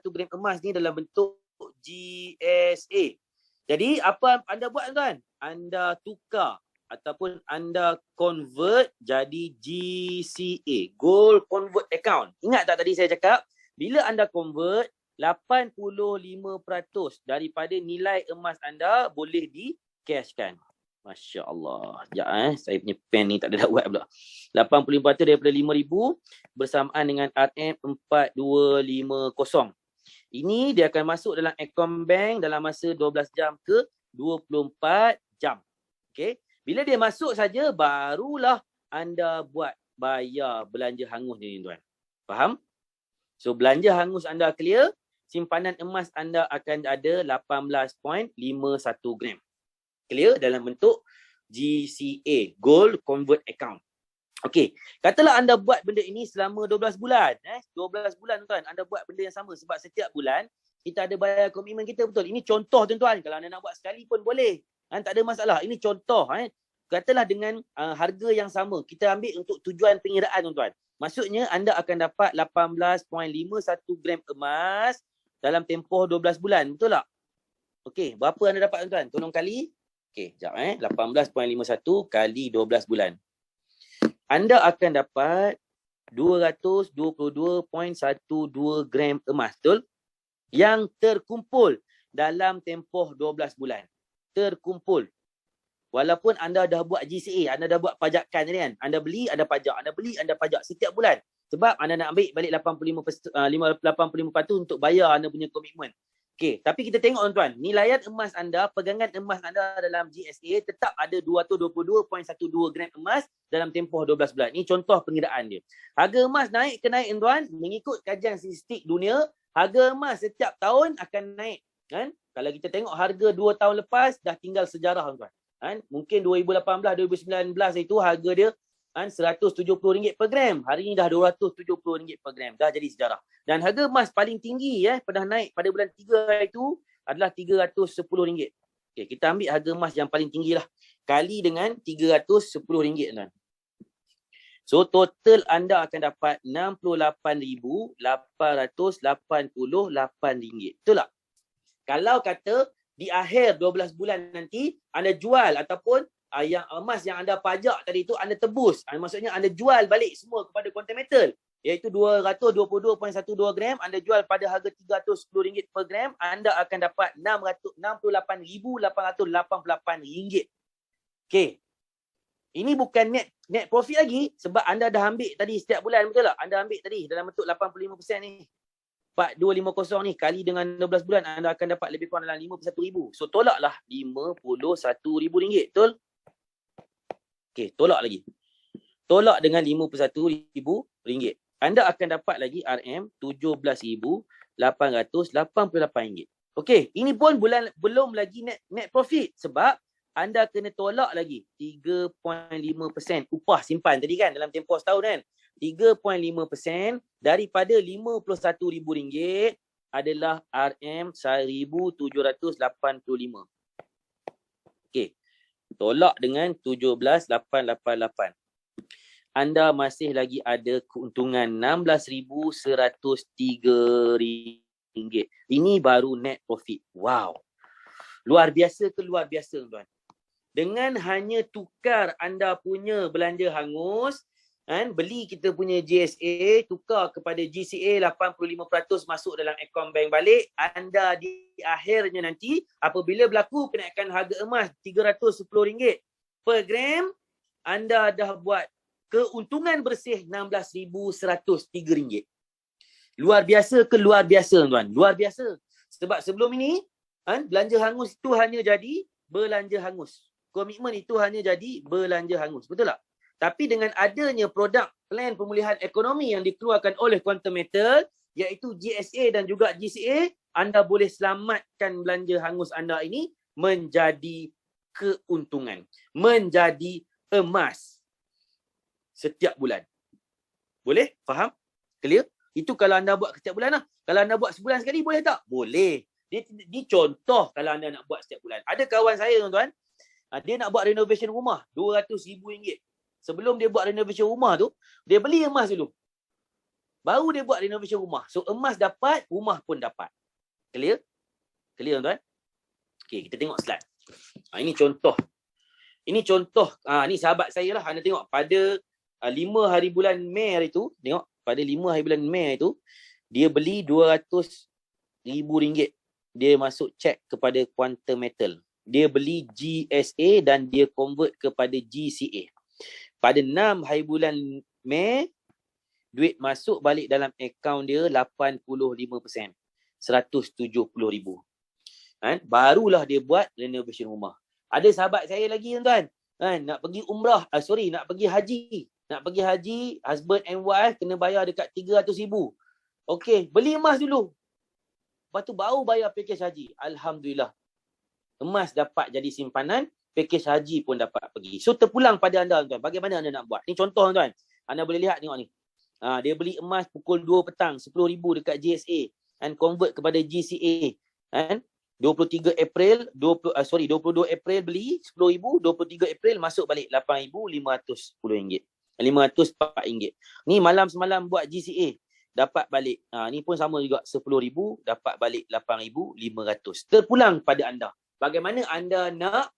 gram emas ni dalam bentuk GSA. Jadi apa anda buat tuan? Anda tukar ataupun anda convert jadi GCA, Gold Convert Account. Ingat tak tadi saya cakap? Bila anda convert, 85% daripada nilai emas anda boleh di-cashkan. Masya Allah. Sekejap saya punya pen ni tak ada nak buat pula. 85% daripada 5,000 bersamaan dengan RM4250. Ini dia akan masuk dalam akaun bank dalam masa 12 jam ke 24 jam. Okey. Bila dia masuk saja, barulah anda buat bayar belanja hangus ni tuan. Faham? So belanja hangus anda clear, simpanan emas anda akan ada 18.51 gram. Clear dalam bentuk GCA, Gold Convert Account. Okey, katalah anda buat benda ini selama 12 bulan. 12 bulan tuan, anda buat benda yang sama sebab setiap bulan kita ada bayar komitmen kita, betul. Ini contoh tuan-tuan, kalau anda nak buat sekali pun boleh. Tak ada masalah. Ini contoh. Katalah dengan harga yang sama, kita ambil untuk tujuan pengiraan tuan-tuan. Maksudnya anda akan dapat 18.51 gram emas dalam tempoh 12 bulan, betul tak? Okey, berapa anda dapat tuan-tuan? Tolong kali. Okey, sekejap 18.51 kali 12 bulan. Anda akan dapat 222.12 gram emas, betul? Yang terkumpul dalam tempoh 12 bulan. Terkumpul. Walaupun anda dah buat GCA, anda dah buat pajakan tadi kan. Anda beli, anda pajak. Anda beli, anda pajak setiap bulan. Sebab anda nak ambil balik 85% untuk bayar anda punya komitmen. Okey, tapi kita tengok tuan-tuan, nilaian emas anda, pegangan emas anda dalam GSA tetap ada 222.12 gram emas dalam tempoh 12 bulan. Ini contoh pengiraan dia. Harga emas naik ke naik tuan, mengikut kajian statistik dunia, harga emas setiap tahun akan naik. Kan? Kalau kita tengok harga 2 tahun lepas, dah tinggal sejarah tuan. Mungkin 2018, 2019 itu harga dia RM170 per gram. Hari ni dah RM270 per gram. Dah jadi sejarah. Dan harga emas paling tinggi pernah naik pada bulan 3 itu adalah RM310. Okay, kita ambil harga emas yang paling tinggi lah. Kali dengan RM310 tuan. So total anda akan dapat RM68,888. Betul tak? Kalau kata di akhir 12 bulan nanti anda jual ataupun yang emas yang anda pajak tadi tu anda tebus. Maksudnya anda jual balik semua kepada Quantum Metal. Iaitu 222.12 gram. Anda jual pada harga RM310 per gram. Anda akan dapat RM68,888. Okey. Ini bukan net profit lagi. Sebab anda dah ambil tadi setiap bulan. Betul tak? Anda ambil tadi dalam bentuk 85% ni. 4250 ni kali dengan 12 bulan. Anda akan dapat lebih kurang dalam RM51,000. So tolaklah RM51,000. Betul? Okey, tolak lagi. Tolak dengan RM51,000. Anda akan dapat lagi RM17,888. Okey, ini pun belum lagi net profit sebab anda kena tolak lagi 3.5% upah simpan tadi kan dalam tempoh setahun kan. 3.5% daripada RM51,000 adalah RM1,785. Okey. tolak dengan 17,888. Anda masih lagi ada keuntungan RM16,103. Ini baru net profit. Wow. Luar biasa ke luar biasa, tuan. Dengan hanya tukar anda punya belanja hangus, kan, beli kita punya GSA, tukar kepada GCA 85% masuk dalam akaun bank balik, anda di akhirnya nanti apabila berlaku kenaikan harga emas RM310 per gram, anda dah buat keuntungan bersih RM16,103. Luar biasa ke luar biasa, tuan? Luar biasa. Sebab sebelum ini, kan, belanja hangus itu hanya jadi belanja hangus. Komitmen itu hanya jadi belanja hangus. Betul tak? Tapi dengan adanya produk plan pemulihan ekonomi yang dikeluarkan oleh Quantum Metal, iaitu GSA dan juga GCA, anda boleh selamatkan belanja hangus anda ini menjadi keuntungan. Menjadi emas. Setiap bulan. Boleh? Faham? Clear? Itu kalau anda buat setiap bulan lah. Kalau anda buat sebulan sekali, boleh tak? Boleh. Dia contoh kalau anda nak buat setiap bulan. Ada kawan saya, tuan-tuan, dia nak buat renovation rumah, RM200,000. Sebelum dia buat renovation rumah tu, dia beli emas dulu. Baru dia buat renovation rumah. So, emas dapat, rumah pun dapat. Clear? Clear, tuan-tuan? Okay, kita tengok slide. Ini contoh. Ini contoh. Ni sahabat saya lah. Anda tengok, pada 5 hari bulan Mei hari tu, tengok, pada 5 hari bulan Mei itu, dia beli RM200,000. Dia masuk cek kepada Quantum Metal. Dia beli GSA dan dia convert kepada GCA. Pada 6 hari bulan Mei, duit masuk balik dalam akaun dia 85%. RM170,000. Kan? Barulah dia buat renovation rumah. Ada sahabat saya lagi, tuan-tuan, kan, nak pergi umrah, nak pergi haji. Nak pergi haji, husband and wife kena bayar dekat RM300,000. Okey, beli emas dulu. Lepas tu baru bayar package haji. Alhamdulillah. Emas dapat jadi simpanan, package haji pun dapat pergi. So terpulang pada anda, tuan. Bagaimana anda nak buat? Ni contoh, tuan. Anda boleh lihat, tengok ni. Dia beli emas pukul 2 petang, RM10,000 dekat GSA. And convert kepada GCA. And 22 April beli RM10,000, 23 April masuk balik RM8,510. RM504. Ni malam semalam buat GCA. Dapat balik. Ni pun sama juga. RM10,000 dapat balik RM8,500. Terpulang pada anda. Bagaimana anda nak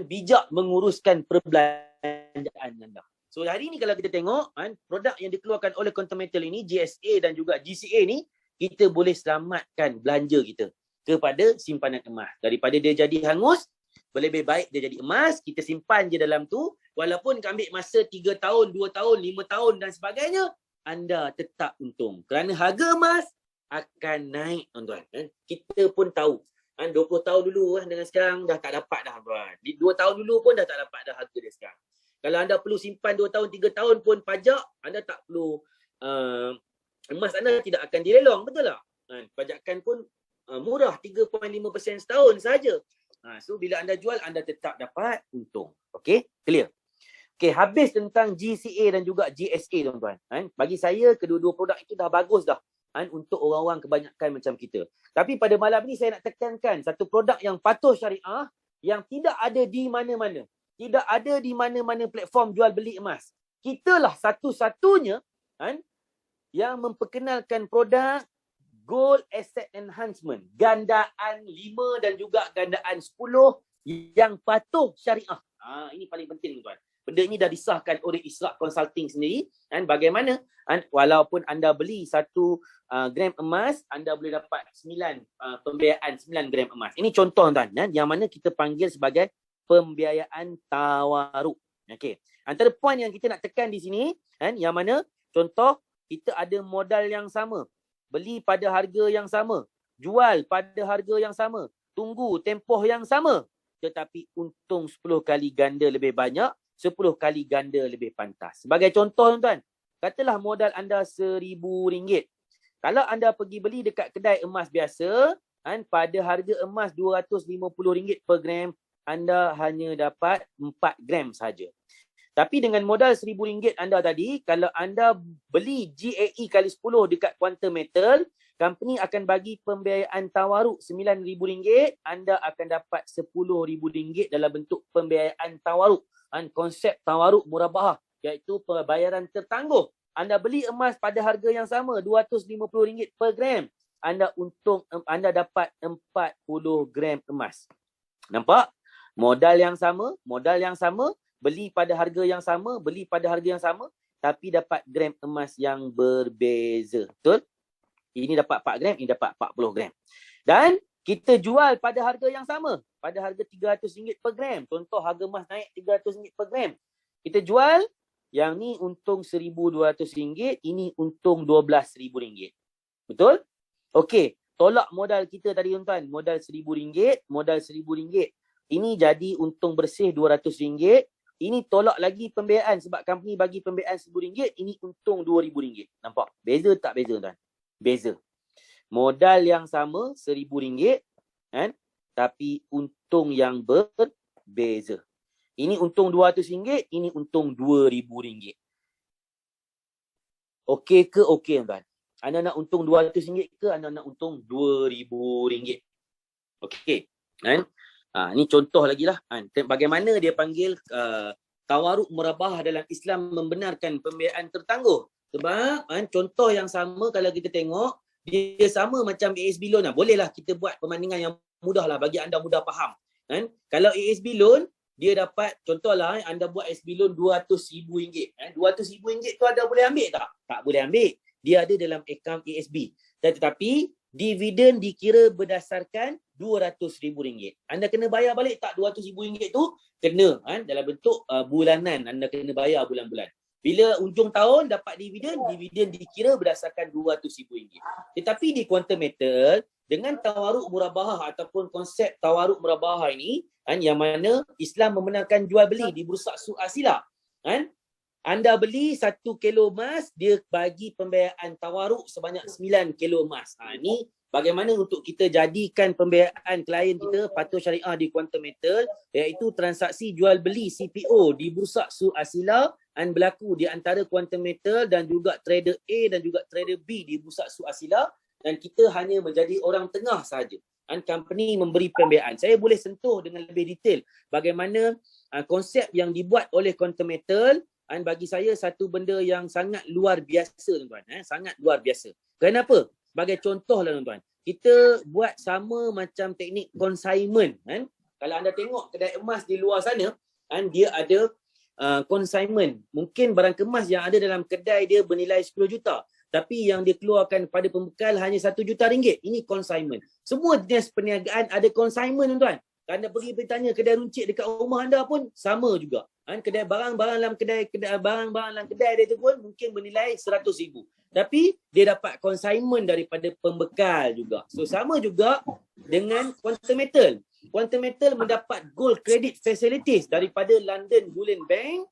bijak menguruskan perbelanjaan anda. So hari ni kalau kita tengok, produk yang dikeluarkan oleh Quantum Metal ini, GSA dan juga GCA ni, kita boleh selamatkan belanja kita kepada simpanan emas. Daripada dia jadi hangus, lebih baik dia jadi emas, kita simpan je dalam tu, walaupun ambil masa 3 tahun, 2 tahun, 5 tahun dan sebagainya, anda tetap untung. Kerana harga emas akan naik, tuan-tuan. Kita pun tahu. 20 tahun dulu dengan sekarang dah tak dapat dah, tuan. 2 tahun dulu pun dah tak dapat dah harga dia sekarang. Kalau anda perlu simpan 2 tahun, 3 tahun pun pajak, anda tak perlu, emas anda tidak akan dilelong, betul tak? Pajakan pun murah, 3.5% setahun saja. So bila anda jual, anda tetap dapat untung. Okey, clear? Okey, habis tentang GCA dan juga GSA, tuan-tuan. Bagi saya, kedua-dua produk itu dah bagus dah. Untuk orang-orang kebanyakan macam kita. Tapi pada malam ni saya nak tekankan satu produk yang patuh syariah, yang tidak ada di mana-mana. Tidak ada di mana-mana platform jual beli emas. Kitalah satu-satunya yang memperkenalkan produk Gold Asset Enhancement. Gandaan 5 dan juga gandaan 10 yang patuh syariah. Ini paling penting, tuan. Benda ini dah disahkan oleh Ishraq Consulting sendiri. Bagaimana? Walaupun anda beli 1 gram emas, anda boleh dapat 9 pembiayaan 9 gram emas. Ini contoh, tuan, yang mana kita panggil sebagai pembiayaan tawaruk. Okey. Antara poin yang kita nak tekan di sini, yang mana contoh, kita ada modal yang sama. Beli pada harga yang sama. Jual pada harga yang sama. Tunggu tempoh yang sama. Tetapi untung 10 kali ganda lebih banyak, 10 kali ganda lebih pantas. Sebagai contoh, tuan, katalah modal anda RM1,000. Kalau anda pergi beli dekat kedai emas biasa, pada harga emas RM250 per gram, anda hanya dapat 4 gram saja. Tapi dengan modal RM1,000 anda tadi, kalau anda beli GAE kali 10 dekat Quantum Metal, Company akan bagi pembiayaan tawaruk RM9,000, anda akan dapat RM10,000 dalam bentuk pembiayaan tawaruk. Konsep tawaruk murabahah, iaitu pembayaran tertangguh. Anda beli emas pada harga yang sama, RM250 per gram. Anda dapat 40 gram emas. Nampak? Modal yang sama, beli pada harga yang sama, tapi dapat gram emas yang berbeza. Betul? Ini dapat 4 gram, ini dapat 40 gram. Dan kita jual pada harga yang sama, pada harga RM300 per gram. Contoh harga emas naik RM300 per gram. Kita jual, yang ni untung RM1,200, ini untung RM12,000. Betul? Okey, tolak modal kita tadi tuan-tuan. Modal RM1,000. Ini jadi untung bersih RM200. Ini tolak lagi pembiayaan sebab company bagi pembiayaan RM1,000. Ini untung RM2,000. Nampak? Beza tak beza tuan? Beza. Modal yang sama RM1,000 kan? Tapi untung yang berbeza. Ini untung RM200, ini untung RM2,000. Okey ke okey tuan? Anda nak untung RM200 ke anda nak untung RM2,000? Okey. Kan? Ni contoh lagi lah. Bagaimana dia panggil tawaruk murabahah dalam Islam membenarkan pembiayaan tertangguh. Sebab contoh yang sama kalau kita tengok, dia sama macam ASB loan lah. Bolehlah kita buat perbandingan yang mudah lah bagi anda mudah faham. Kalau ASB loan, dia dapat, contohlah anda buat ASB loan RM200,000. RM200,000 tu anda boleh ambil tak? Tak boleh ambil. Dia ada dalam akaun ASB. Tetapi dividen dikira berdasarkan RM200,000. Anda kena bayar balik tak RM200,000 tu? Kena. Dalam bentuk bulanan. Anda kena bayar bulan-bulan. Bila ujung tahun dapat dividen dikira berdasarkan RM200,000. Tetapi di Quantum Metal, dengan tawaruk murabahah ataupun konsep tawaruk murabahah ini, yang mana Islam membenarkan jual beli di Bursa Suq Asila. Anda beli 1 kilo emas, dia bagi pembiayaan tawaruk sebanyak 9 kilo emas. Ini bagaimana untuk kita jadikan pembiayaan klien kita patuh syariah di Quantum Metal, iaitu transaksi jual beli CPO di Bursa Suq Asila berlaku di antara Quantum Metal dan juga trader A dan juga trader B di Bursa Suq Asila, dan kita hanya menjadi orang tengah sahaja. Company memberi pembiayaan. Saya boleh sentuh dengan lebih detail bagaimana konsep yang dibuat oleh Quantum Metal. Bagi saya satu benda yang sangat luar biasa tuan-tuan. Sangat luar biasa. Kenapa? Sebagai contoh lah tuan-tuan. Kita buat sama macam teknik consignment. Kalau anda tengok kedai emas di luar sana, dia ada consignment. Mungkin barang kemas yang ada dalam kedai dia bernilai 10 juta. Tapi yang dia keluarkan pada pembekal hanya RM1 juta. Ini consignment. Semua jenis perniagaan ada consignment tuan-tuan. Anda pergi bertanya kedai runcit dekat rumah anda pun sama juga. Kedai barang-barang dalam kedai dia tu pun mungkin bernilai RM100,000. Tapi dia dapat consignment daripada pembekal juga. So sama juga dengan Quantum Metal. Quantum Metal mendapat gold credit facilities daripada London Bullion Bank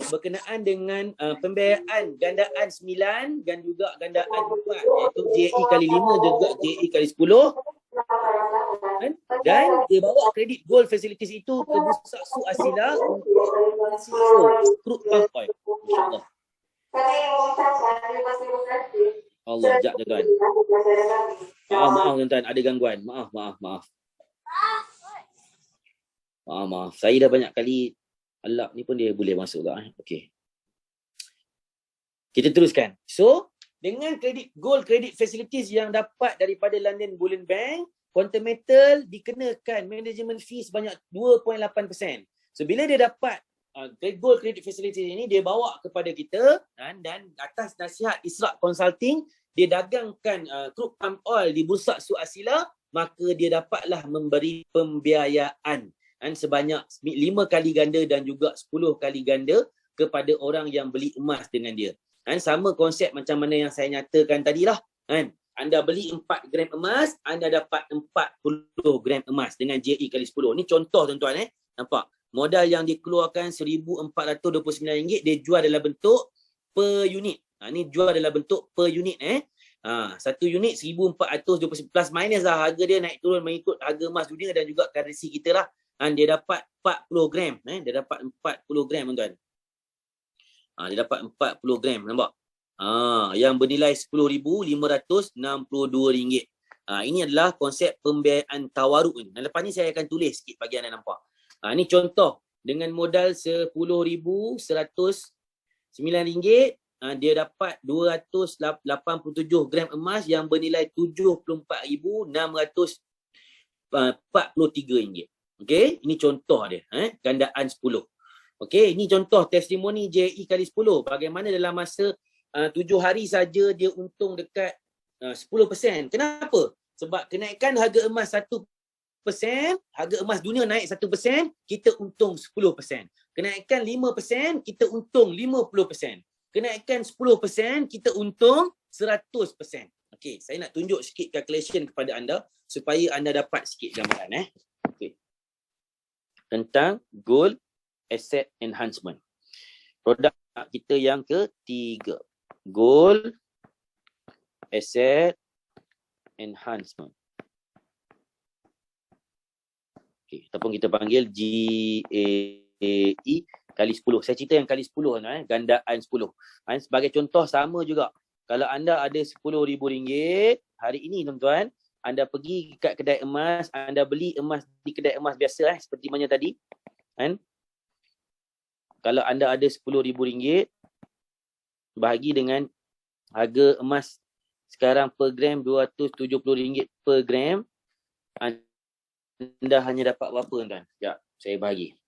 berkenaan dengan pembiayaan gandaan 9 dan juga gandaan 4, iaitu JE kali 5 dan juga JE kali 10. Dan dia bawa kredit gold facilities itu ke Bursa Suq Asila untuk CEO Crude Palm Oil. InsyaAllah. Allah, sekejap tuan-tuan. Maaf tuan-tuan, ada gangguan. Maaf. Saya dah banyak kali alap ni pun dia boleh masuk tak? Okey. Kita teruskan. So, dengan gold credit facilities yang dapat daripada London Bullion Bank, Quantum Metal dikenakan management fee sebanyak 2.8%. So, bila dia dapat gold credit facilities ini, dia bawa kepada kita dan atas nasihat Isra' Consulting, dia dagangkan crude palm oil di Bursa Suq Asila, maka dia dapatlah memberi pembiayaan sebanyak 5 kali ganda dan juga 10 kali ganda kepada orang yang beli emas dengan dia. Sama konsep macam mana yang saya nyatakan tadilah. Anda beli 4 gram emas, anda dapat 40 gram emas dengan JE kali 10. Ni contoh tuan-tuan. Nampak? Modal yang dikeluarkan RM1,429, dia jual dalam bentuk per unit. Ni jual dalam bentuk per unit. Satu unit RM1,420 plus minus lah. Harga dia naik turun mengikut harga emas dunia dan juga currency kita lah. Dia dapat 40 gram. Dia dapat 40 gram tuan-tuan. Dia dapat 40 gram. Nampak? Yang bernilai RM10,562. Ini adalah konsep pembiayaan tawaruk ni. Dan lepas ni saya akan tulis sikit bagi anda nampak. Ini contoh dengan modal RM10,109, dia dapat 287 gram emas yang bernilai RM74,643. Okey, ini contoh dia, gandaan 10. Okey, ini contoh testimoni JAE kali 10. Bagaimana dalam masa 7 hari saja dia untung dekat 10%. Kenapa? Sebab kenaikan harga emas 1%, harga emas dunia naik 1%, kita untung 10%. Kenaikan 5%, kita untung 50%. Kenaikan 10%, kita untung 100%. Okey, saya nak tunjuk sikit calculation kepada anda supaya anda dapat sikit gambaran. Okey. Tentang gold asset enhancement. Produk kita yang ketiga. Gold asset enhancement. Okey, ataupun kita panggil GAE kali 10. Saya cerita yang kali 10 gandaan 10. Sebagai contoh sama juga. Kalau anda ada RM10,000 hari ini tuan-tuan, anda pergi kat kedai emas, anda beli emas di kedai emas biasa seperti mana tadi. Kalau anda ada RM10,000 bahagi dengan harga emas sekarang per gram RM270 per gram, anda hanya dapat berapa tuan? Sekejap, saya bahagi.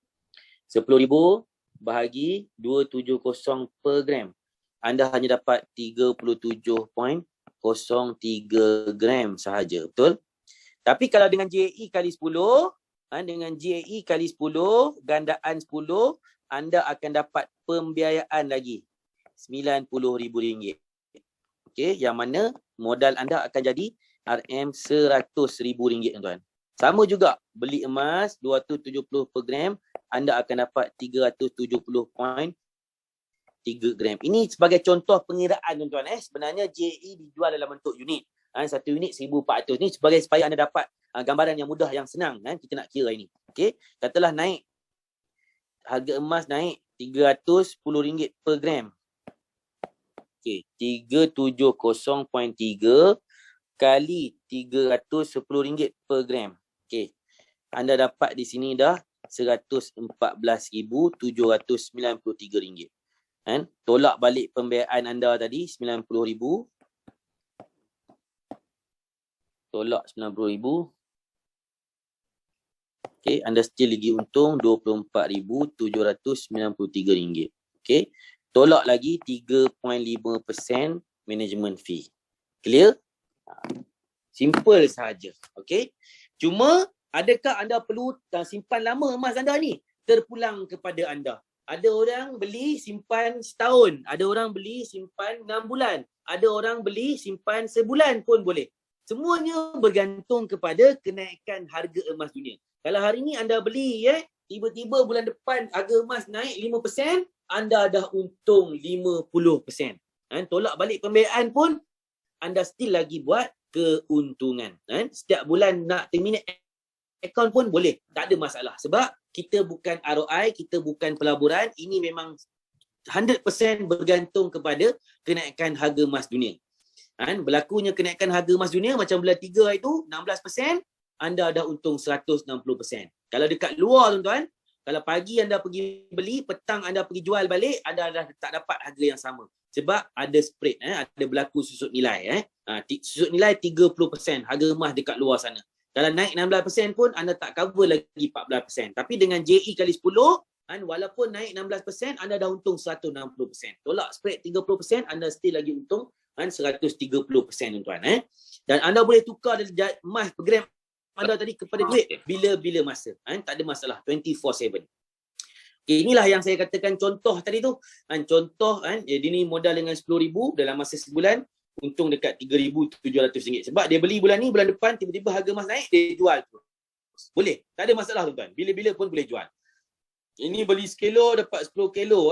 10,000 bahagi 270 per gram. Anda hanya dapat 37.03 gram sahaja, betul? Tapi kalau dengan JAE kali 10, dengan JAE kali 10, gandaan 10, anda akan dapat pembiayaan lagi RM90,000. Okey, yang mana modal anda akan jadi RM100,000 tuan-tuan. Sama juga, beli emas 270 per gram, anda akan dapat 370.3 gram. Ini sebagai contoh pengiraan tuan-tuan. Sebenarnya JAE dijual dalam bentuk unit. Satu unit 1,400. Ini sebagai supaya anda dapat gambaran yang mudah, yang senang. Kita nak kira ini. Okey, katalah naik. Harga emas naik RM310 per gram. Okey, 370.3 kali RM310 per gram. Okey, anda dapat di sini dah RM114,793. Tolak balik pembiayaan anda tadi RM90,000. Tolak RM90,000. Okey, anda still lagi untung RM24,793. Okey, tolak lagi 3.5% management fee. Clear? Simple sahaja. Okey. Cuma adakah anda perlu simpan lama emas anda ni? Terpulang kepada anda. Ada orang beli simpan setahun, ada orang beli simpan 6 bulan, ada orang beli simpan sebulan pun boleh. Semuanya bergantung kepada kenaikan harga emas dunia. Kalau hari ni anda beli, tiba-tiba bulan depan harga emas naik 5%, anda dah untung 50%. Tolak balik pembiayaan pun, anda still lagi buat keuntungan. Setiap bulan nak terminate akaun pun boleh. Tak ada masalah. Sebab kita bukan ROI, kita bukan pelaburan. Ini memang 100% bergantung kepada kenaikan harga emas dunia. Berlakunya kenaikan harga emas dunia macam bulan 3 itu 16%, anda dah untung 160%. Kalau dekat luar tuan-tuan, kalau pagi anda pergi beli, petang anda pergi jual balik, anda dah tak dapat harga yang sama. Sebab ada spread, ada berlaku susut nilai. Susut nilai 30% harga emas dekat luar sana. Kalau naik 16% pun anda tak cover lagi 14%. Tapi dengan JE kali 10, walaupun naik 16%, anda dah untung 160%. Tolak spread 30%, anda still lagi untung 130% tuan-tuan. Dan anda boleh tukar emas per gram anda tadi kepada duit bila-bila masa. Tak ada masalah, 24/7. Okay, inilah yang saya katakan contoh tadi tu. Contoh, dia ni modal dengan RM10,000 dalam masa sebulan, untung dekat RM3,700. Sebab dia beli bulan ni, bulan depan tiba-tiba harga emas naik, dia jual. Boleh, tak ada masalah tuan-tuan. Bila-bila pun boleh jual. Ini beli sekilo dapat 10 kilo.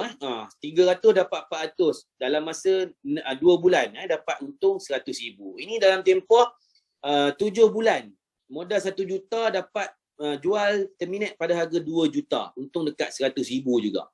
300 dapat 400. Dalam masa 2 bulan dapat untung RM100,000. Ini dalam tempoh 7 bulan. Modal 1 juta dapat jual terminate pada harga 2 juta. Untung dekat RM100,000 juga.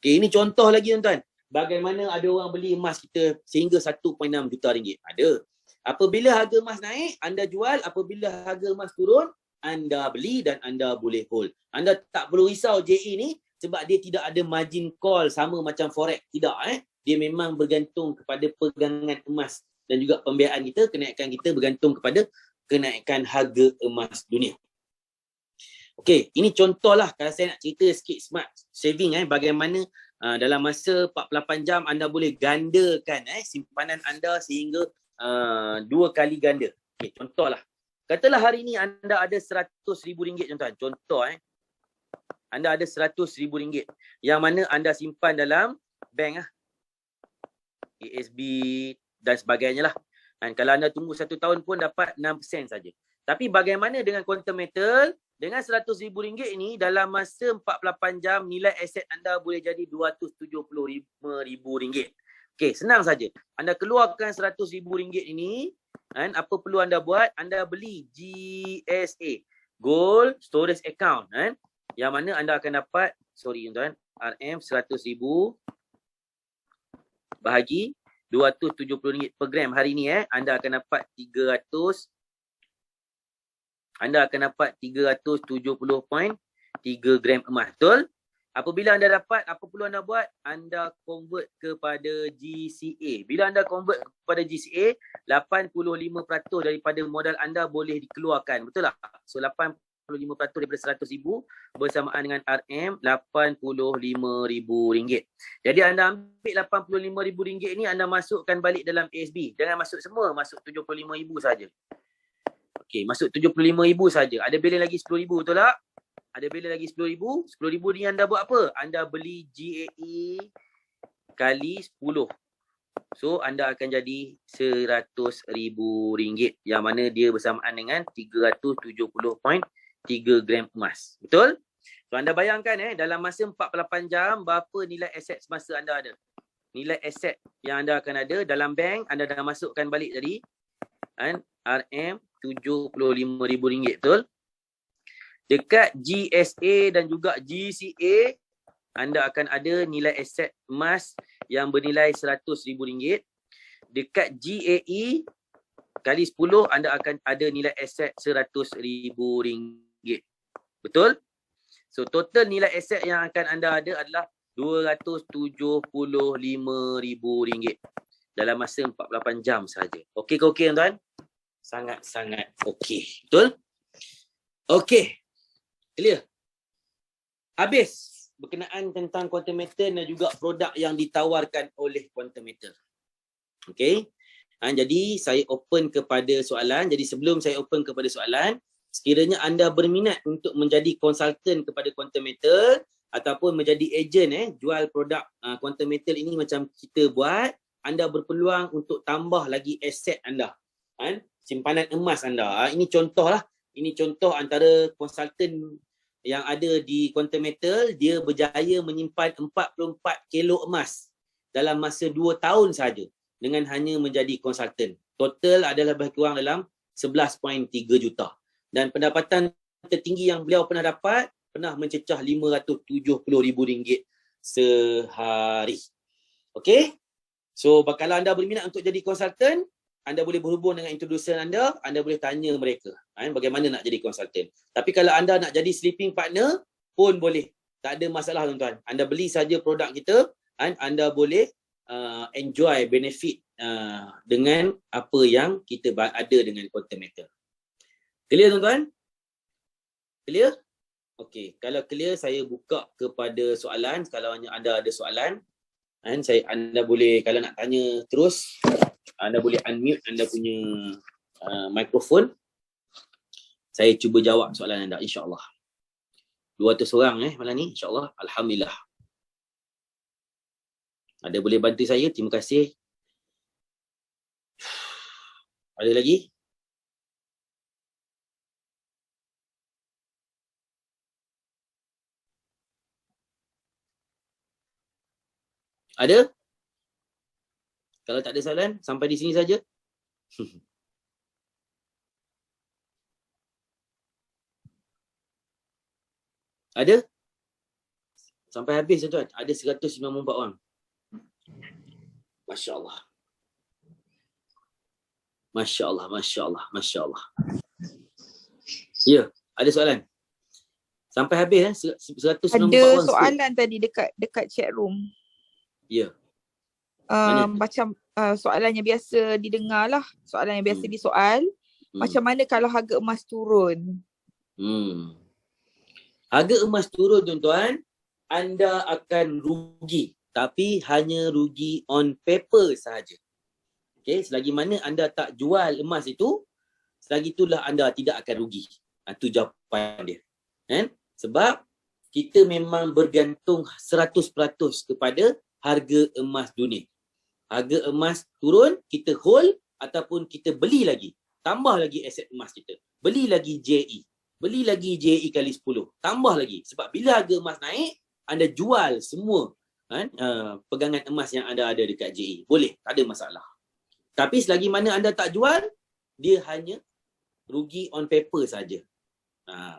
Okay, ini contoh lagi tuan-tuan. bagaimana ada orang beli emas kita sehingga 1.6 juta ringgit? Ada. Apabila harga emas naik, anda jual. Apabila harga emas turun, anda beli dan anda boleh hold. Anda tak perlu risau JE ni sebab dia tidak ada margin call sama macam forex. Tidak. Dia memang bergantung kepada pegangan emas dan juga pembiayaan kita, kenaikan kita bergantung kepada kenaikan harga emas dunia. Okey, ini contohlah kalau saya nak cerita sikit smart saving bagaimana dalam masa 48 jam anda boleh gandakan simpanan anda sehingga 2 kali ganda. Okey, contohlah. Katalah hari ini anda ada RM100,000 tuan-tuan. Contoh anda ada RM100,000 yang mana anda simpan dalam bank ASB dan sebagainya lah. Dan kalau anda tunggu 1 tahun pun dapat 6% saja. Tapi bagaimana dengan quantum metal? Dengan RM100,000 ini dalam masa 48 jam nilai aset anda boleh jadi RM275,000. Okey, senang saja. Anda keluarkan RM100,000 ini, apa perlu anda buat? Anda beli GSA, Gold Storage Account, yang mana anda akan dapat, tuan-tuan, RM 100,000 bahagi RM270 per gram hari ni anda akan dapat 370.3 gram emas. Betul? Apabila anda dapat, apa perlu anda buat? Anda convert kepada GCA. Bila anda convert kepada GCA, 85% daripada modal anda boleh dikeluarkan. Betul tak? So 85% daripada RM100,000 bersamaan dengan RM85,000. Jadi anda ambil RM85,000 ni, anda masukkan balik dalam ASB. Jangan masuk semua, masuk RM75,000 saja. Okey, masuk RM75,000 saja. Ada balance lagi RM10,000, betul tak? Ada balance lagi RM10,000. RM10,000 ni anda buat apa? Anda beli GAE kali 10. So anda akan jadi RM100,000 yang mana dia bersamaan dengan 370.3 gram emas. Betul? So anda bayangkan dalam masa 48 jam berapa nilai aset semasa anda ada. Nilai aset yang anda akan ada dalam bank anda dah masukkan balik tadi RM75,000, betul? Dekat GSA dan juga GCA anda akan ada nilai aset emas yang bernilai RM100,000. Dekat GAE kali 10 anda akan ada nilai aset RM100,000. Betul? So total nilai aset yang akan anda ada adalah RM275,000 dalam masa 48 jam saja. Okey ke okey tuan-tuan? Sangat-sangat okey. Betul? Okey. Clear? Habis berkenaan tentang quantum meter dan juga produk yang ditawarkan oleh quantum meter. Okey. Jadi saya open kepada soalan. Jadi sebelum saya open kepada soalan, sekiranya anda berminat untuk menjadi konsultan kepada quantum meter ataupun menjadi ejen jual produk quantum meter ini macam kita buat, anda berpeluang untuk tambah lagi aset anda. Simpanan emas anda. Ini contohlah. Ini contoh antara konsultan yang ada di quantum metal, dia berjaya menyimpan 44 kilo emas dalam masa 2 tahun saja dengan hanya menjadi konsultan. Total adalah lebih kurang dalam 11.3 juta. Dan pendapatan tertinggi yang beliau pernah dapat, pernah mencecah RM570,000 sehari. Okey? So, kalau anda berminat untuk jadi konsultan, anda boleh berhubung dengan introducer anda boleh tanya mereka bagaimana nak jadi konsultan. Tapi kalau anda nak jadi sleeping partner pun boleh. Tak ada masalah tuan-tuan. Anda beli saja produk kita, anda boleh enjoy benefit dengan apa yang kita ada dengan quantum meter. Clear tuan-tuan? Clear? Okey, kalau clear saya buka kepada soalan. Kalau anda ada soalan, anda boleh, kalau nak tanya terus, anda boleh unmute anda punya mikrofon. Saya cuba jawab soalan anda, insya-Allah. 200 orang malam ni, insya-Allah. Alhamdulillah. Ada boleh bantu saya? Terima kasih. Ada lagi? Ada? Kalau tak ada soalan, sampai di sini saja. Ada? Sampai habis tuan. Ada 194 orang. Masya Allah. Masya Allah, Masya Allah, Masya Allah. Ya, ada soalan? Sampai habis 194 Ada orang soalan tadi dekat chat room. Ya. Mana? Macam soalan yang biasa didengar lah. Soalan yang biasa disoal. Macam mana kalau harga emas turun? Harga emas turun, tuan-tuan, anda akan rugi. Tapi hanya rugi on paper sahaja. Okay, selagi mana anda tak jual emas itu, selagi itulah anda tidak akan rugi. Itu jawapan dia. Kan? Sebab kita memang bergantung 100% kepada harga emas dunia. Harga emas turun, kita hold ataupun kita beli lagi. Tambah lagi aset emas kita. Beli lagi JE. Beli lagi JE kali 10. Tambah lagi. Sebab bila harga emas naik, anda jual semua kan, pegangan emas yang anda ada dekat JE. Boleh, tak ada masalah. Tapi selagi mana anda tak jual, dia hanya rugi on paper saja.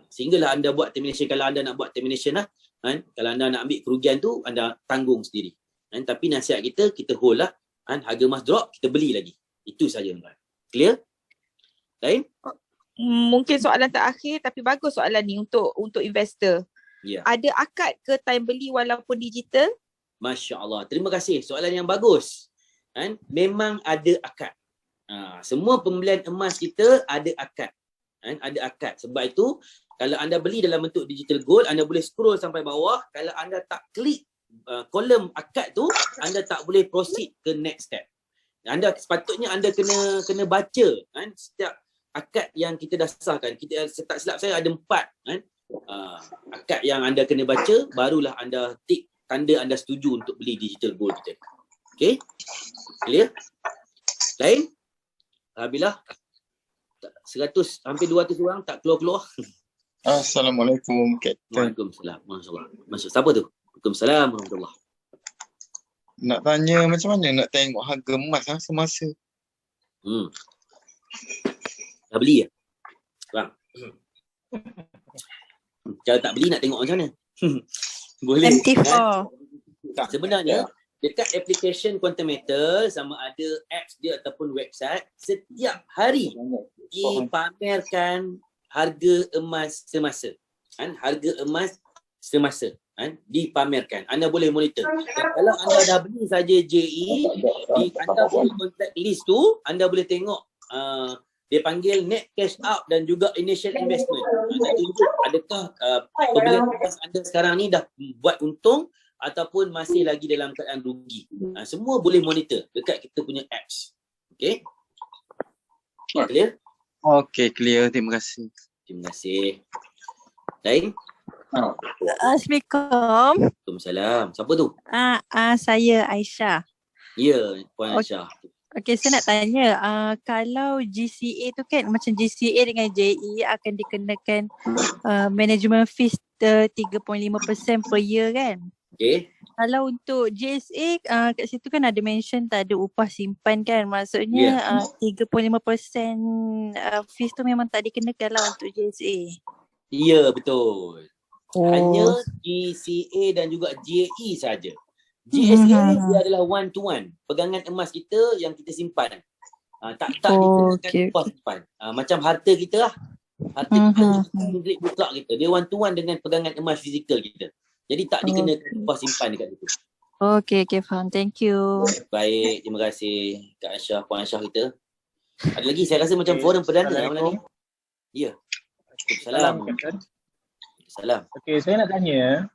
Sehinggalah anda buat termination. Kalau anda nak buat termination lah, kan? Kalau anda nak ambil kerugian tu, anda tanggung sendiri. Kan? Tapi nasihat kita hold lah. Kan? Harga emas drop, kita beli lagi. Itu saja. Clear? Lain? Mungkin soalan terakhir tapi bagus soalan ni untuk investor. Ya. Ada akad ke time beli walaupun digital? Masya Allah. Terima kasih. Soalan yang bagus. Kan? Memang ada akad. Semua pembelian emas kita ada akad. Kan? Ada akad. Sebab itu, kalau anda beli dalam bentuk digital gold, anda boleh scroll sampai bawah. Kalau anda tak klik kolom akad tu, anda tak boleh proceed ke next step. Anda sepatutnya anda kena baca kan setiap akad yang kita dasarkan. Kita tak silap saya ada 4 kan. Akad yang anda kena baca, barulah anda tik tanda anda setuju untuk beli digital gold kita. Okey? Clear? Lain? Alhamdulillah. 100 hampir 200 orang tak keluar-keluar. Assalamualaikum, Captain. Waalaikumsalam. Masya-Allah. Siapa tu? Waalaikumsalam warahmatullahi. Nak tanya macam mana nak tengok harga emas semasa? Dah beli ya? Bang. Kalau tak beli nak tengok macam mana? Boleh. MT4. Kan? Sebenarnya dekat application Quantometer sama ada apps dia ataupun website, setiap hari dipamerkan harga emas semasa. Kan? Harga emas semasa. Kan? Dipamerkan. Anda boleh monitor. Dan kalau anda dah beli saja JE, anda boleh contact list tu, anda boleh tengok dia panggil net cash out dan juga initial investment. Anda tunjuk adakah pembelian emas anda sekarang ni dah buat untung ataupun masih lagi dalam keadaan rugi. Semua boleh monitor dekat kita punya apps. Okay? Clear? Okey, clear. Terima kasih. Terima kasih. Lain? Assalamualaikum. Waalaikumsalam. Siapa tu? Saya Aisyah. Ya, Puan Aisyah. Okey, saya nak tanya, kalau GCA tu kan macam GCA dengan JE akan dikenakan management fees 3.5% per year kan? Okey. Kalau untuk JSA kat situ kan ada mention tak ada upah simpan kan? Maksudnya 3.5% fees tu memang tak dikenakan lah untuk JSA. Ya, betul. Hanya GCA dan juga JE saja. GSA dia adalah one to one. Pegangan emas kita yang kita simpan. Tak dikenakan upah simpan. Macam harta kita lah. Harta kita, milik mutlak kita. Dia one to one dengan pegangan emas fizikal kita. Jadi tak dikenakan upah simpan dekat situ. Okey, faham. Thank you. Baik, terima kasih Kak Aisyah, Puan Aisyah kita. Ada lagi, saya rasa macam forum perdana malam ni. Ya. Assalamualaikum. Salam. Okey, saya nak tanya,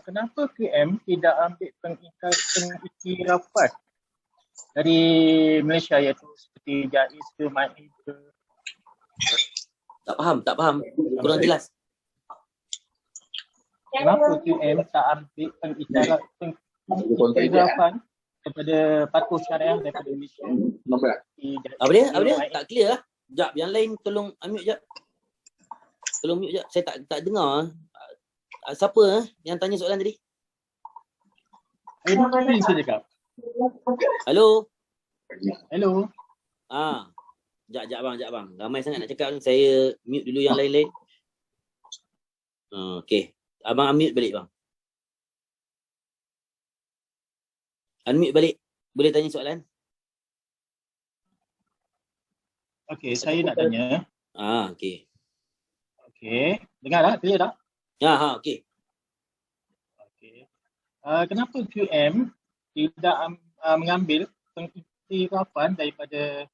kenapa KM tidak ambil pengiktirafan dari Malaysia iaitu seperti JAIS ke MAIS ke? Tak faham. Kurang jelas. Kenapa KM tak ambil pengiktirafan daripada patuh syariah daripada Malaysia? Apa dia? Tak clear lah. Sekejap, yang lain tolong unmute sekejap. Tolong mute sekejap. Saya tak dengar. Siapa yang tanya soalan tadi? Saya cakap. Hello? Hello. Sekejap bang. Ramai sangat nak cakap. Saya mute dulu yang lain-lain. Okey. Abang unmute balik bang. Unmute balik. Boleh tanya soalan? Okey, saya nak tanya. Okey. Okey, dengar tak? Clear tak? Okey. Okey. Kenapa QM tidak mengambil pengiktirafan daripada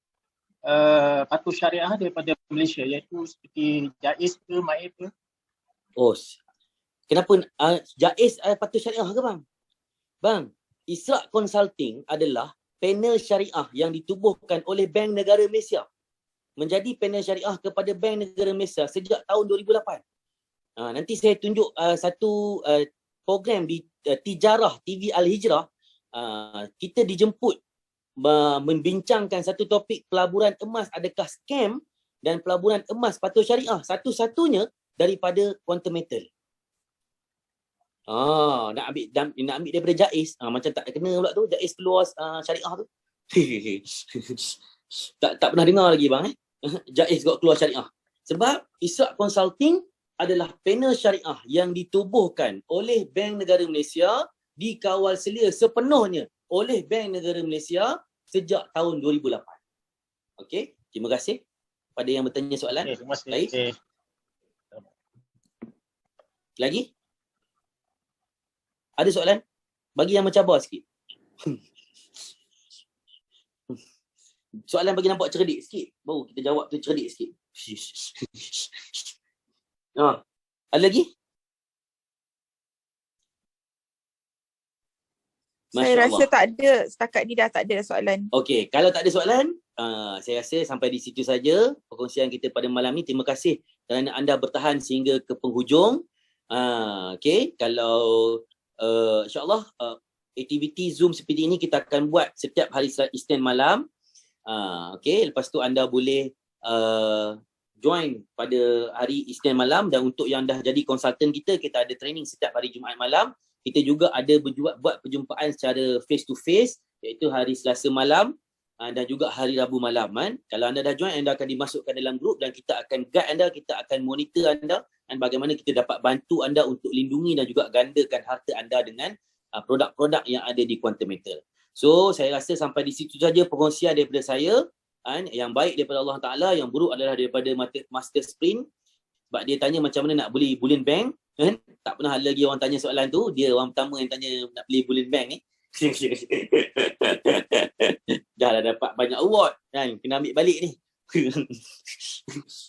patuh syariah daripada Malaysia, iaitu seperti JAIS ke, MAIF ke? Kenapa JAIS patuh syariah ke bang? Bang, Isra Consulting adalah panel syariah yang ditubuhkan oleh Bank Negara Malaysia. Menjadi panel syariah kepada Bank Negara Malaysia sejak tahun 2008. Nanti saya tunjuk satu program di Tijarah TV Al-Hijrah. Kita dijemput membincangkan satu topik pelaburan emas adakah scam dan pelaburan emas patuh syariah. Satu-satunya daripada Quantum Metal. Nak ambil daripada JAIS. Macam tak kena pula tu. JAIS keluar syariah tu. tak pernah dengar lagi bang. JAIS keluar syariah. Sebab Isra Consulting adalah panel syariah yang ditubuhkan oleh Bank Negara Malaysia, dikawal selia sepenuhnya oleh Bank Negara Malaysia sejak tahun 2008. Okey, terima kasih pada yang bertanya soalan. Okay, terima kasih. Baik. Lagi? Ada soalan? Bagi yang mencabar sikit. Soalan bagi nampak cerdik sikit. Baru kita jawab tu cerdik sikit. Ada lagi? Saya rasa tak ada. Setakat ni dah tak ada soalan. Okey, kalau tak ada soalan, saya rasa sampai di situ saja perkongsian kita pada malam ni. Terima kasih kerana anda bertahan sehingga ke penghujung. Okey, kalau insyaAllah aktiviti Zoom seperti ini kita akan buat setiap hari Isnin malam. Okey, lepas tu anda boleh join pada hari Isnin malam, dan untuk yang dah jadi konsultan kita ada training setiap hari Jumaat malam. Kita juga ada buat perjumpaan secara face to face iaitu hari Selasa malam dan juga hari Rabu malam kan. Kalau anda dah join, anda akan dimasukkan dalam grup dan kita akan guide anda, kita akan monitor anda dan bagaimana kita dapat bantu anda untuk lindungi dan juga gandakan harta anda dengan produk-produk yang ada di Quantum Metal. So saya rasa sampai di situ saja perkongsian daripada saya. Yang baik daripada Allah Ta'ala, yang buruk adalah daripada Master Sprint. Sebab dia tanya macam mana nak beli Bullion Bank kan? Tak pernah ada lagi orang tanya soalan tu. Dia orang pertama yang tanya nak beli Bullion Bank ni. Dah dapat banyak award kan? Kena ambil balik ni.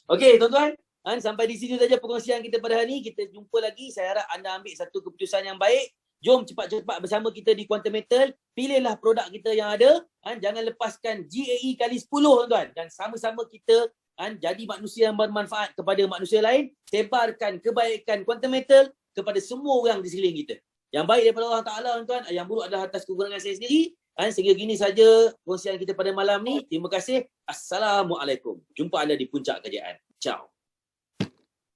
Okey tuan-tuan, sampai di sini saja perkongsian kita pada hari ini. Kita jumpa lagi. Saya harap anda ambil satu keputusan yang baik. Jom cepat-cepat bersama kita di Quantum Metal. Pilihlah produk kita yang ada. Jangan lepaskan GAE kali 10 tuan-tuan. Dan sama-sama kita jadi manusia yang bermanfaat kepada manusia lain. Sebarkan kebaikan Quantum Metal kepada semua orang di sekeliling kita. Yang baik daripada Allah Ta'ala tuan-tuan. Yang buruk adalah atas kekurangan saya sendiri. Sehingga gini saja perkongsian kita pada malam ni. Terima kasih. Assalamualaikum. Jumpa anda di puncak kejayaan. Ciao.